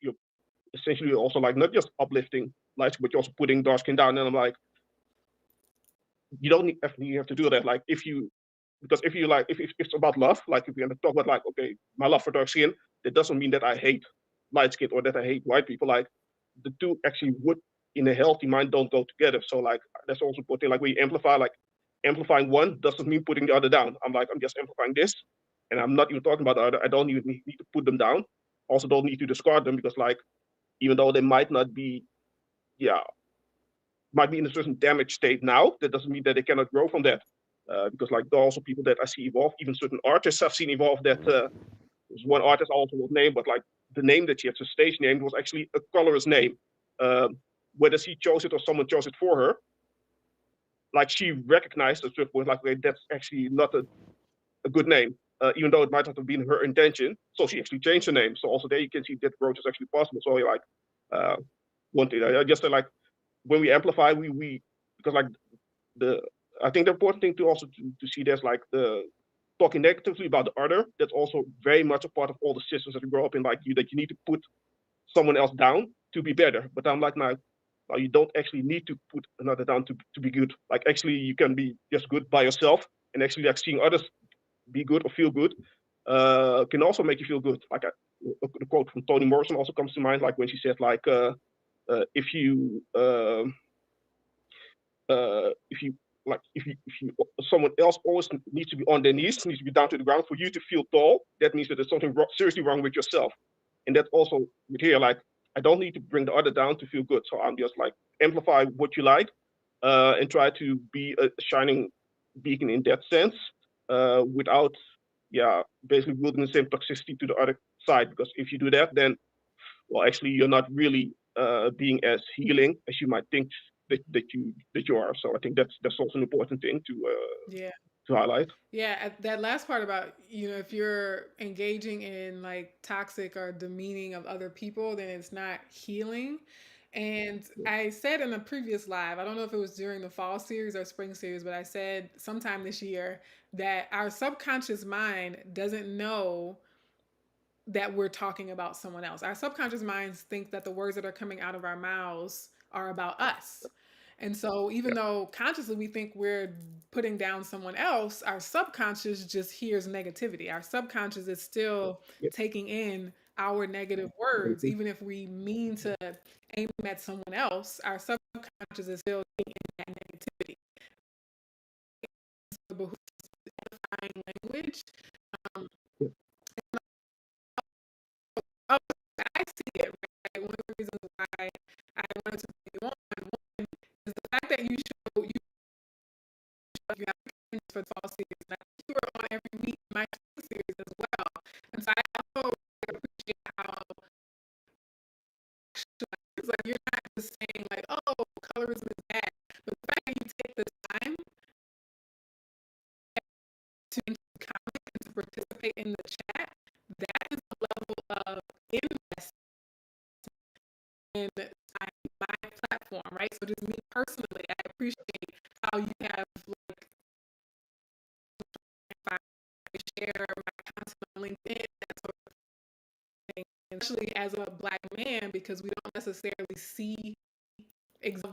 essentially also like not just uplifting lights, but you're also putting dark skin down. And I'm like, you don't need, you have to do that. Like if you, because if you like, if it's about love, like if you're gonna talk about like, okay, my love for dark skin, that doesn't mean that I hate light skin or that I hate white people. Like the two actually would in a healthy mind don't go together. So like that's also important. Like when you amplify, like amplifying one doesn't mean putting the other down. I'm like, I'm just amplifying this and I'm not even talking about the other. I don't even need to put them down. Also don't need to discard them because like even though they might not be, yeah, might be in a certain damaged state now, that doesn't mean that they cannot grow from that. Because like there are also people that I see evolve, even certain artists I've seen evolve that there's one artist I also won't name, but like the name that she had, the stage name was actually a colorist name. Whether she chose it or someone chose it for her, like she recognized at a certain point, like okay, that's actually not a good name, even though it might not have been her intention. So she actually changed the name. So also there you can see that growth is actually possible. So you're like, uh, one thing I just like when we amplify, we because like the I think the important thing to also to see there's like the talking negatively about the other. That's also very much a part of all the systems that you grow up in. Like you that you need to put someone else down to be better. But I'm like now you don't actually need to put another down to be good. Like actually you can be just good by yourself and actually like seeing others be good or feel good. can also make you feel good. Like the quote from Toni Morrison also comes to mind, like when she said, like, if you someone else always needs to be on their knees, needs to be down to the ground for you to feel tall, that means that there's something seriously wrong with yourself. And that's also with here, like, I don't need to bring the other down to feel good. So I'm just like, amplify what you like, and try to be a shining beacon in that sense, without, basically wielding the same toxicity to the other side. Because if you do that, then, well, actually, you're not really being as healing as you might think that you are. So I think that's also an important thing Yeah. to highlight. Yeah, that last part about, if you're engaging in like toxic or demeaning of other people, then it's not healing. And I said in a previous live, I don't know if it was during the fall series or spring series, but I said sometime this year that our subconscious mind doesn't know that we're talking about someone else. Our subconscious minds think that the words that are coming out of our mouths are about us. And so, even Yeah, though consciously we think we're putting down someone else, our subconscious just hears negativity. Our subconscious is still yeah, taking in our negative words. Even if we mean to aim at someone else, our subconscious is still taking in that negativity. So, behooves edifying language. Um, yeah, oh, I see it, right? One of the reasons why I wanted to bring you on, one, is the fact that you have for the fall series. And I think you were on every week in my series as well. And so I also appreciate how it's like you're not just saying like, oh, colorism is bad, but the fact that you take the time to comment and to participate in the chat, that is a level of investment in my platform, right? So just me personally, I appreciate how you have like share my content on LinkedIn, that sort of thing, especially as a Black man, because we don't necessarily see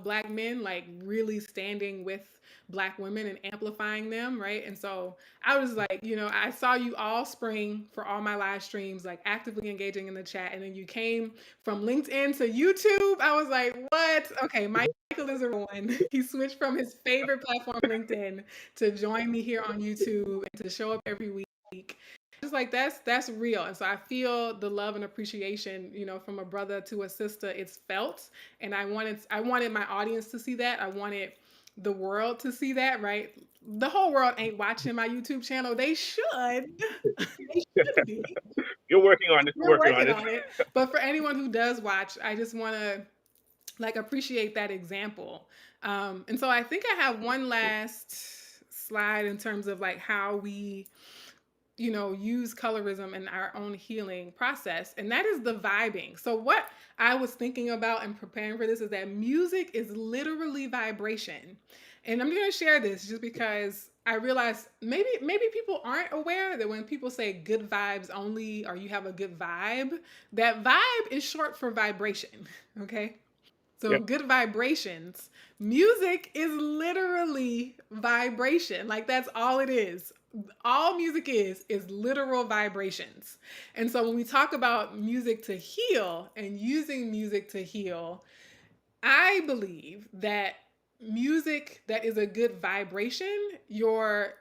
Black men like really standing with Black women and amplifying them, right? And so I was like, I saw you all spring for all my live streams, like actively engaging in the chat, and then you came from LinkedIn to YouTube. I was like, what? Okay, Michael is a one. He switched from his favorite platform, LinkedIn, to join me here on YouTube and to show up every week. Just like that's real. And so I feel the love and appreciation, from a brother to a sister. It's felt. And I wanted my audience to see that. I wanted the world to see that, right? The whole world ain't watching my YouTube channel. They should. They should be. you're working on it. You're We're working on working it. on it. But for anyone who does watch, I just want to like appreciate that example. And so I think I have one last slide in terms of like how we use colorism in our own healing process, and that is the vibing. So what I was thinking about and preparing for this is that music is literally vibration. And I'm going to share this just because I realize maybe people aren't aware that when people say good vibes only or you have a good vibe, that vibe is short for vibration, okay? So Yeah, good vibrations. Music is literally vibration. Like that's all it is. All music is literal vibrations. And so when we talk about music to heal and using music to heal, I believe that music that is a good vibration, your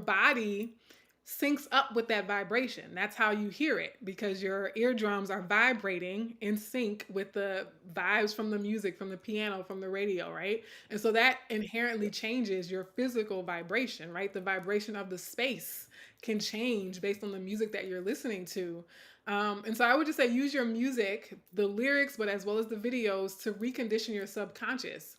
body syncs up with that vibration. That's how you hear it because your eardrums are vibrating in sync with the vibes from the music, from the piano, from the radio, right? And so that inherently changes your physical vibration, right? The vibration of the space can change based on the music that you're listening to. And so I would just say use your music, the lyrics, but as well as the videos to recondition your subconscious.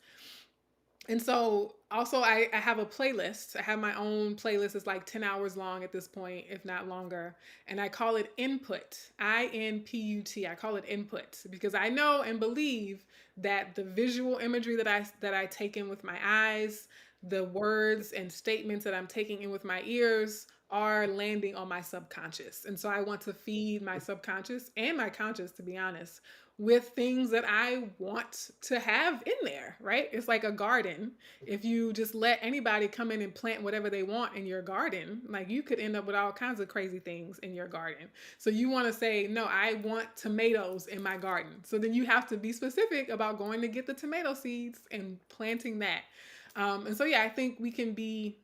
And so also I have a playlist. I have my own playlist. It's like 10 hours long at this point, if not longer. And I call it input, INPUT. I call it input because I know and believe that the visual imagery that I take in with my eyes, the words and statements that I'm taking in with my ears are landing on my subconscious. And so I want to feed my subconscious and my conscious, to be honest, with things that I want to have in there, right? It's like a garden. If you just let anybody come in and plant whatever they want in your garden, like you could end up with all kinds of crazy things in your garden. So you want to say, no, I want tomatoes in my garden. So then you have to be specific about going to get the tomato seeds and planting that. And so, yeah, I think we can be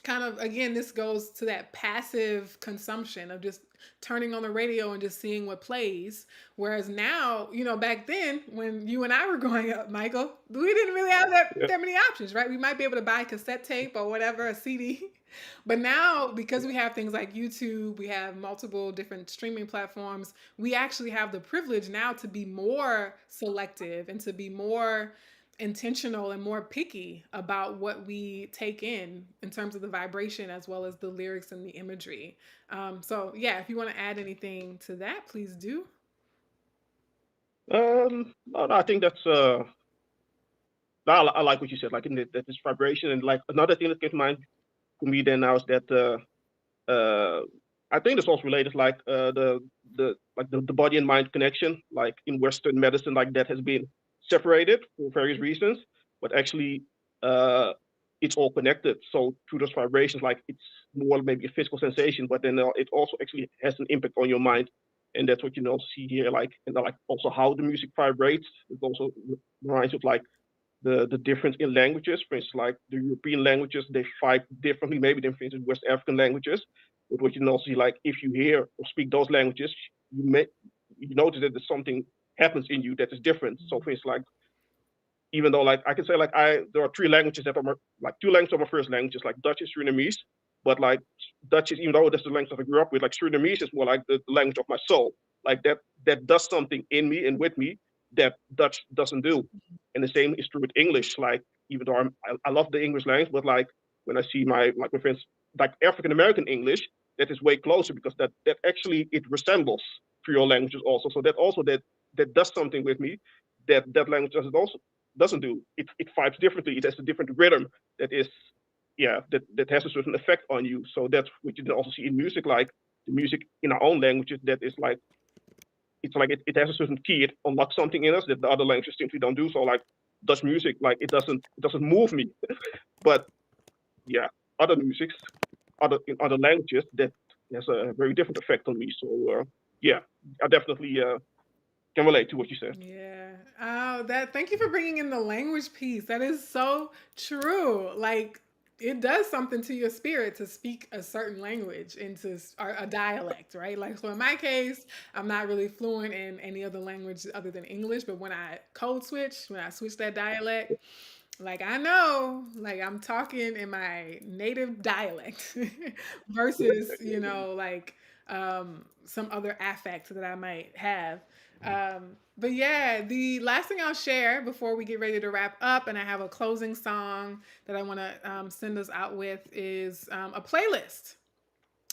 kind of, again, this goes to that passive consumption of just turning on the radio and just seeing what plays. Whereas now, back then when you and I were growing up, Michael, we didn't really have Yeah. that many options, right? We might be able to buy cassette tape or whatever, a CD. But now, because we have things like YouTube, we have multiple different streaming platforms, we actually have the privilege now to be more selective and to be more intentional and more picky about what we take in terms of the vibration as well as the lyrics and the imagery. So yeah, if you want to add anything to that, please do. No, I think that's I like what you said, like that this vibration, and like another thing that came to mind for me then now is that I think it's also related, like the body and mind connection, like in Western medicine, like that has been separated for various reasons, but actually it's all connected. So through those vibrations, like it's more maybe a physical sensation, but then it also actually has an impact on your mind, and that's what see here, like, and like also how the music vibrates. It also reminds you of like the difference in languages. For instance, like the European languages, they fight differently, maybe than for instance West African languages. But what see, like if you hear or speak those languages, you notice that there's something happens in you that is different. So for instance, like even though like I can say like there are three languages that are like two languages are my first languages, like Dutch and Surinamese. But like Dutch is, even though that's the language that I grew up with, like Surinamese is more like the language of my soul. Like that does something in me and with me that Dutch doesn't do. And the same is true with English. Like even though I love the English language, but like when I see my friends like African American English, that is way closer because that actually it resembles Creole languages also. So that does something with me that language doesn't do. It vibes differently. It has a different rhythm that is that has a certain effect on you. So that's what you can also see in music, like the music in our own languages that is like it's like it has a certain key. It unlocks something in us that the other languages simply don't do. So like Dutch music, like it doesn't move me. But yeah, other musics, in other languages that has a very different effect on me. So yeah, I definitely can relate to what you said. Yeah. Oh, thank you for bringing in the language piece. That is so true. Like it does something to your spirit to speak a certain language into a dialect, right? Like so in my case, I'm not really fluent in any other language other than English, but when I when I switch that dialect, like I know, like I'm talking in my native dialect versus, like some other affect that I might have. But yeah, the last thing I'll share before we get ready to wrap up, and I have a closing song that I want to send us out with, is a playlist.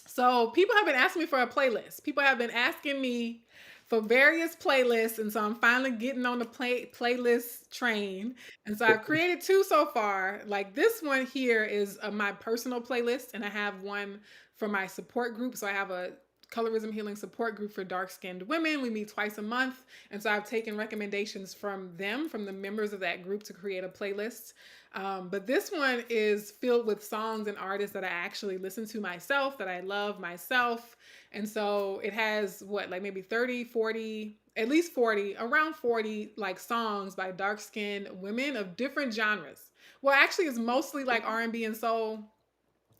So people have been asking me for a playlist. People have been asking me for various playlists, and so I'm finally getting on the playlist train. And so I've created two so far. Like this one here is my personal playlist, and I have one for my support group. So I have a Colorism Healing support group for dark-skinned women. We meet twice a month, and so I've taken recommendations from them, from the members of that group, to create a playlist. But this one is filled with songs and artists that I actually listen to myself, that I love myself. And so it has like maybe 30, 40, at least 40, around 40 like songs by dark-skinned women of different genres. Well, actually it's mostly like R&B and soul.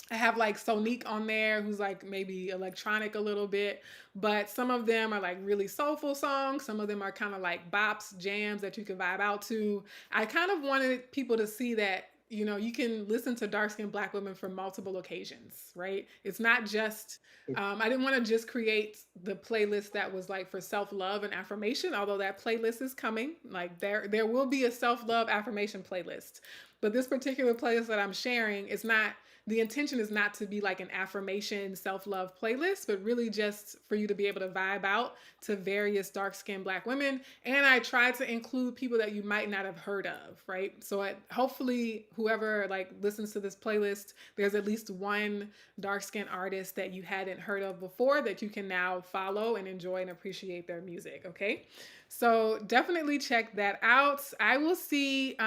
I have like Sonique on there, who's like maybe electronic a little bit, but some of them are like really soulful songs. Some of them are kind of like bops, jams that you can vibe out to. I kind of wanted people to see that, you can listen to dark skinned Black women for multiple occasions, right? It's not just, I didn't want to just create the playlist that was like for self love and affirmation, although that playlist is coming. Like there will be a self love affirmation playlist. But this particular playlist that I'm sharing is not, the intention is not to be like an affirmation self-love playlist, but really just for you to be able to vibe out to various dark-skinned Black women. And I try to include people that you might not have heard of, right? So hopefully whoever like listens to this playlist, there's at least one dark-skinned artist that you hadn't heard of before that you can now follow and enjoy and appreciate their music. Okay, so definitely check that out. I will see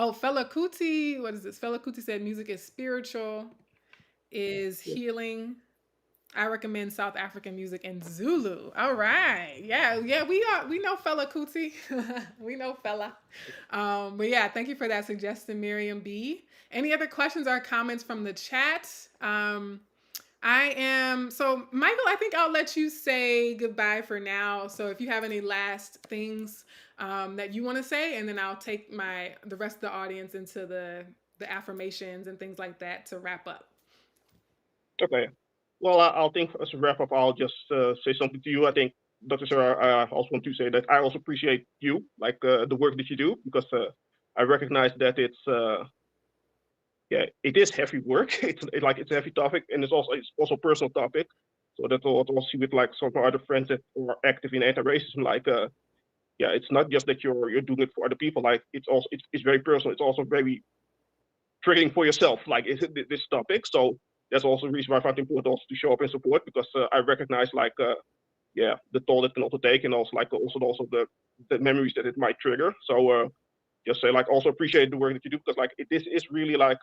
oh, Fela Kuti, what is this? Fela Kuti said music is spiritual, is healing. I recommend South African music and Zulu. All right. Yeah, yeah, we know Fela Kuti. We know Fela. But yeah, thank you for that suggestion, Miriam B. Any other questions or comments from the chat? So Michael, I think I'll let you say goodbye for now. So if you have any last things that you want to say, and then I'll take the rest of the audience into the affirmations and things like that to wrap up. Okay. Well, I'll think as a wrap up, I'll just say something to you. I think, Dr. Sarah, I also want to say that I also appreciate you, like the work that you do, because I recognize that it is heavy work. It's a heavy topic, and it's also a personal topic. So that's what I see with like some of our other friends that are active in anti-racism. Like, it's not just that you're doing it for other people. Like, it's very personal. It's also very triggering for yourself. Like, is it this topic? So that's also the reason why I find it important also to show up and support, because I recognize like the toll it can also take, and also like also the memories that it might trigger. So just say like also appreciate the work that you do, because like this is really like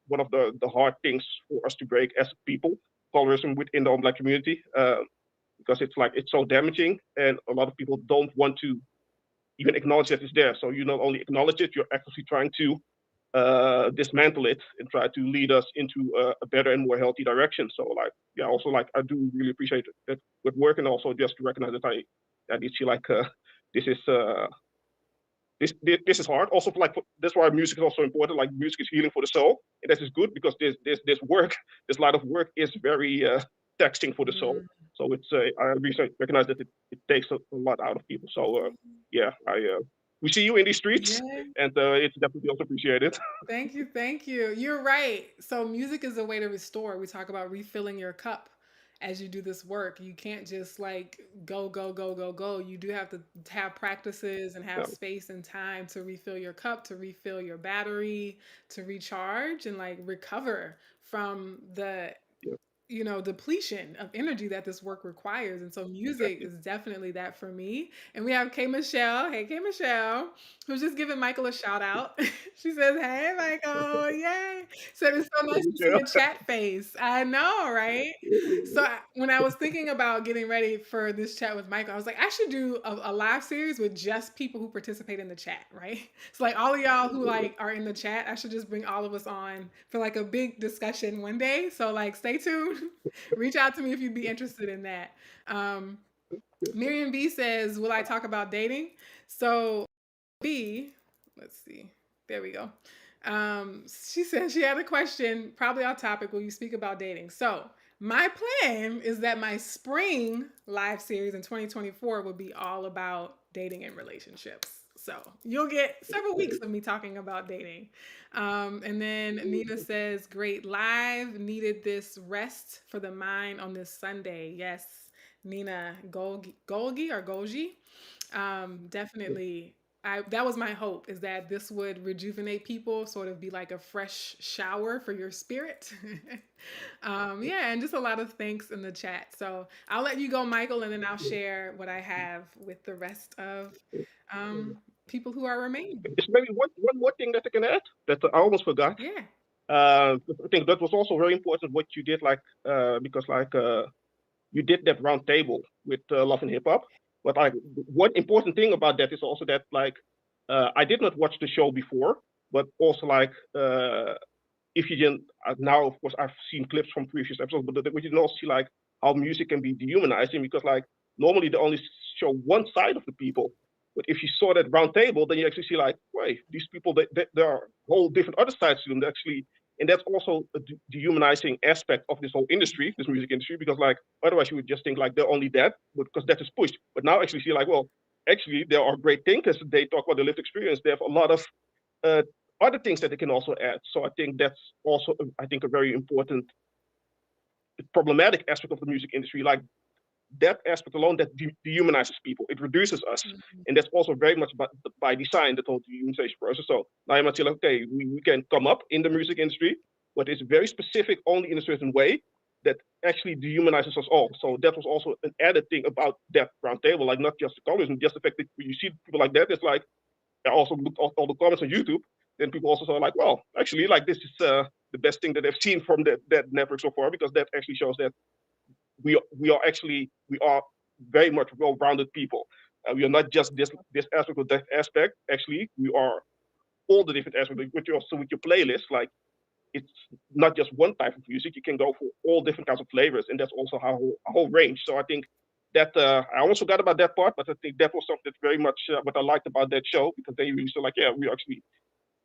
one of the hard things for us to break as people, colorism within the Black community, because it's so damaging, and a lot of people don't want to even acknowledge that it's there. So you not only acknowledge it, you're actively trying to dismantle it and try to lead us into a better and more healthy direction. So like, also like I do really appreciate that good work, and also just to recognize that I did see like this is this is hard. Also, that's why music is also important. Like music is healing for the soul, and that is good, because this work, this line of work is very taxing for the soul. So it's I really recognize that it takes a lot out of people. So we see you in these streets, and it's definitely also appreciated. Thank you, thank you. You're right. So music is a way to restore. We talk about refilling your cup as you do this work. You can't just like go, go, go, go, go. You do have to have practices and have space and time to refill your cup, to refill your battery, to recharge and like recover from the depletion of energy that this work requires. And so music is definitely that for me. And we have K Michelle. Hey, K Michelle, who's just giving Michael a shout out. She says, hey, Michael, yay. Said it's so nice to see a chat face. I know, right? So when I was thinking about getting ready for this chat with Michael, I was like, I should do a live series with just people who participate in the chat, right? So like all of y'all who like are in the chat, I should just bring all of us on for like a big discussion one day. So like stay tuned. Reach out to me if you'd be interested in that. Miriam B says, will I talk about dating? So B, let's see. There we go. She said she had a question, probably off topic. Will you speak about dating? So my plan is that my spring live series in 2024 will be all about dating and relationships. So you'll get several weeks of me talking about dating. And then Nina says, great live, needed this rest for the mind on this Sunday. Yes, Nina Golgi or Golgi. Definitely. That was my hope, is that this would rejuvenate people, sort of be like a fresh shower for your spirit. And just a lot of thanks in the chat. So I'll let you go, Michael, and then I'll share what I have with the rest of people who are remaining. It's maybe one more thing that I can add that I almost forgot. Yeah. I think that was also very important what you did, like because like you did that round table with Love and Hip Hop. But like one important thing about that is also that like I did not watch the show before, but also like if you didn't now, of course, I've seen clips from previous episodes, but we didn't also see like how music can be dehumanizing, because like normally they only show one side of the people. But if you saw that round table, then you actually see like, wait, these people, there are whole different other sides to them actually. And that's also a dehumanizing aspect of this whole industry, this music industry, because like otherwise you would just think like they're only that, because that is pushed. But now actually see like, well, actually there are great thinkers. They talk about their lived experience. They have a lot of other things that they can also add. So I think that's also, I think, a very important problematic aspect of the music industry. Like that aspect alone, that dehumanizes people. It reduces us, Mhm. and that's also very much by design, the whole dehumanization process. So now I'm not saying, okay, we can come up in the music industry, but it's very specific, only in a certain way that actually dehumanizes us all. So that was also an added thing about that roundtable, like not just the colorism, just the fact that you see people like that. It's like I also looked at all the comments on YouTube. Then people also saw like, well, actually, like this is the best thing that they've seen from that network so far, because that actually shows that we are very much well-rounded people. We are not just this aspect or that aspect. Actually, we are all the different aspects. With your playlist, like it's not just one type of music. You can go for all different kinds of flavors, and that's also a whole range. So I think that I almost forgot about that part, but I think that was something that's very much what I liked about that show, because they really said like, yeah, we actually,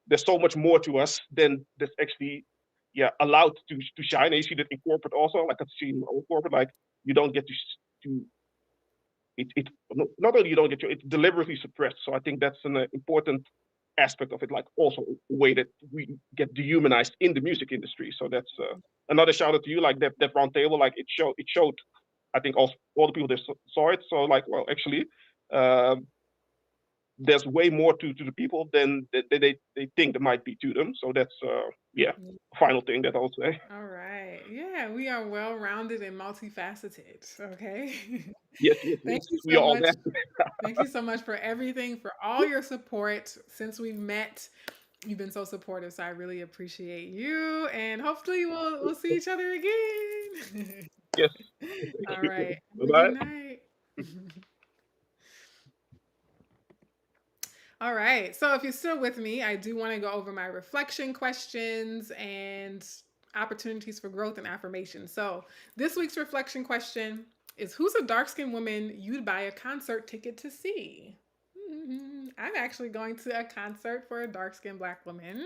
there's so much more to us than that's actually, yeah, allowed to shine. And you see that in corporate also, like I've seen in corporate, like you don't get to it not only you don't get it's deliberately suppressed. So I think that's an important aspect of it, like also a way that we get dehumanized in the music industry. So that's another shout out to you, like that round table, like it showed I think also all the people that saw it. So like, well, actually, um, there's way more to the people than they think there might be to them. So that's yeah, Mm. final thing that I'll say. All right. Yeah, we are well rounded and multifaceted. Okay. Yes, yes, Thank yes. you We so are all much. there. Thank you so much for everything, for all your support since we've met. You've been so supportive, so I really appreciate you. And hopefully we'll see each other again. Yes. Thank All you. right. Bye Have a good bye. night. All right. So if you're still with me, I do want to go over my reflection questions and opportunities for growth and affirmation. So this week's reflection question is, who's a dark skinned woman you'd buy a concert ticket to see? I'm actually going to a concert for a dark skinned Black woman,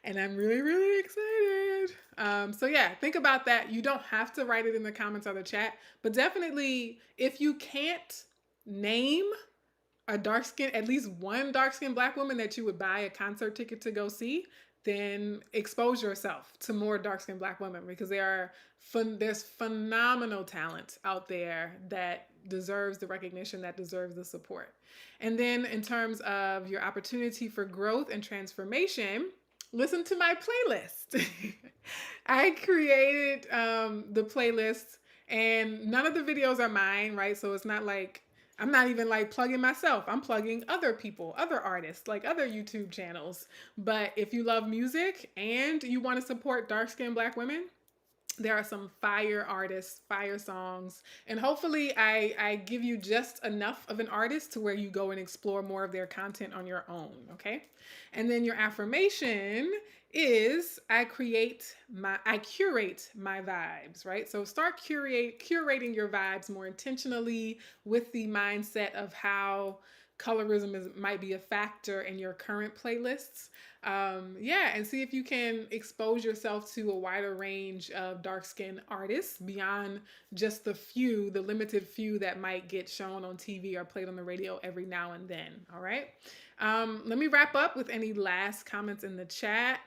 and I'm really, really excited. So yeah, think about that. You don't have to write it in the comments or the chat, but definitely if you can't name a dark skin, at least one dark skinned Black woman that you would buy a concert ticket to go see, then expose yourself to more dark skinned Black women, because there's phenomenal talent out there that deserves the recognition, that deserves the support. And then in terms of your opportunity for growth and transformation, listen to my playlist. I created the playlist, and none of the videos are mine, right? So it's not like I'm not even like plugging myself. I'm plugging other people, other artists, like other YouTube channels. But if you love music and you want to support dark skinned Black women, there are some fire artists, fire songs, and hopefully I give you just enough of an artist to where you go and explore more of their content on your own, okay? And then your affirmation is I curate my vibes, right? So start curating your vibes more intentionally with the mindset of how might be a factor in your current playlists. Yeah, and see if you can expose yourself to a wider range of dark skinned artists beyond just the limited few that might get shown on TV or played on the radio every now and then. All right. Let me wrap up with any last comments in the chat.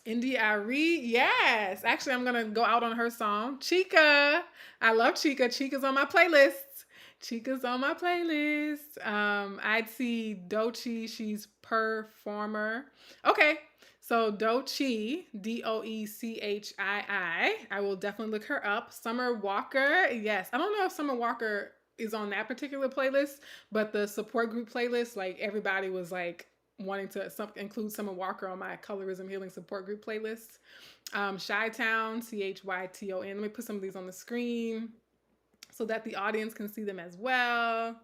India Ari, yes. Actually, I'm gonna go out on her song, Chica. I love Chica. Chica's on my playlist. Chica's on my playlist. I'd see Doechii. She's performer. Okay, so Doechii, Doechii. I will definitely look her up. Summer Walker, yes. I don't know if Summer Walker is on that particular playlist, but the support group playlist, like everybody was like wanting to include Summer Walker on my Colorism Healing support group playlist. Chi-Town, Chyton. Let me put some of these on the screen so that the audience can see them as well.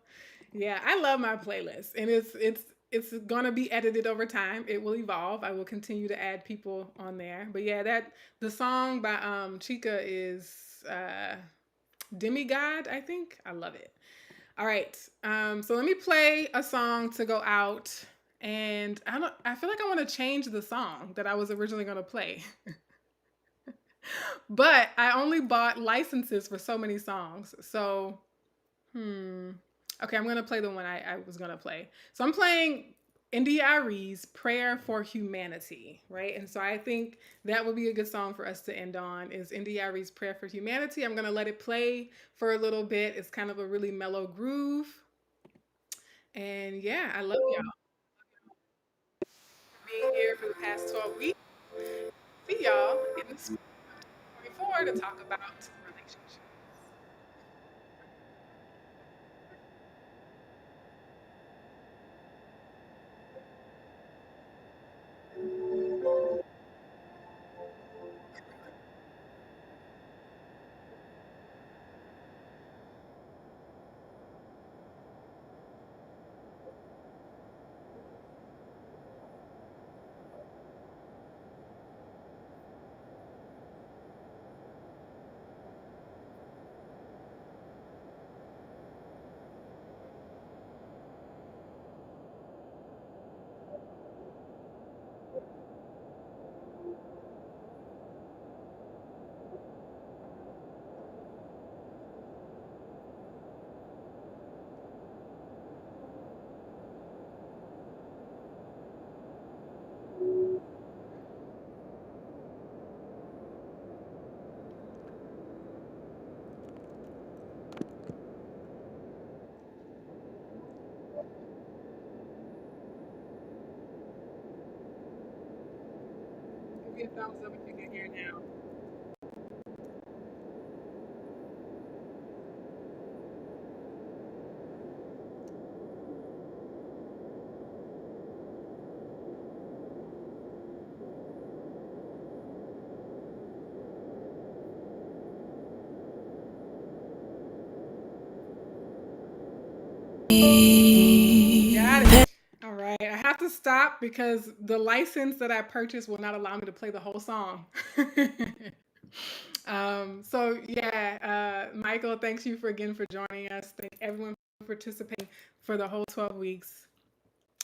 Yeah, I love my playlist, and it's gonna be edited over time. It will evolve. I will continue to add people on there. But yeah, the song by Chica is Demigod, I think. I love it. All right. So let me play a song to go out. And I feel like I want to change the song that I was originally going to play. But I only bought licenses for so many songs. So, okay, I'm going to play the one I was going to play. So I'm playing NDRE's Prayer for Humanity, right? And so I think that would be a good song for us to end on is NDRE's Prayer for Humanity. I'm going to let it play for a little bit. It's kind of a really mellow groove. And yeah, I love y'all for being here for the past 12 weeks. See y'all in the spring of 2024 to talk about relationships. Give me a thumbs up if you can hear now. Got it. All right. I have to stop because the license that I purchased will not allow me to play the whole song. So yeah, Michael, thanks you for again for joining us. Thank everyone for participating for the whole 12 weeks.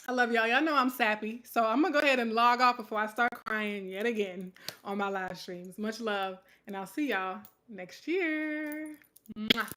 I love y'all. Y'all know I'm sappy. So I'm gonna go ahead and log off before I start crying yet again on my live streams. Much love, and I'll see y'all next year. Mwah.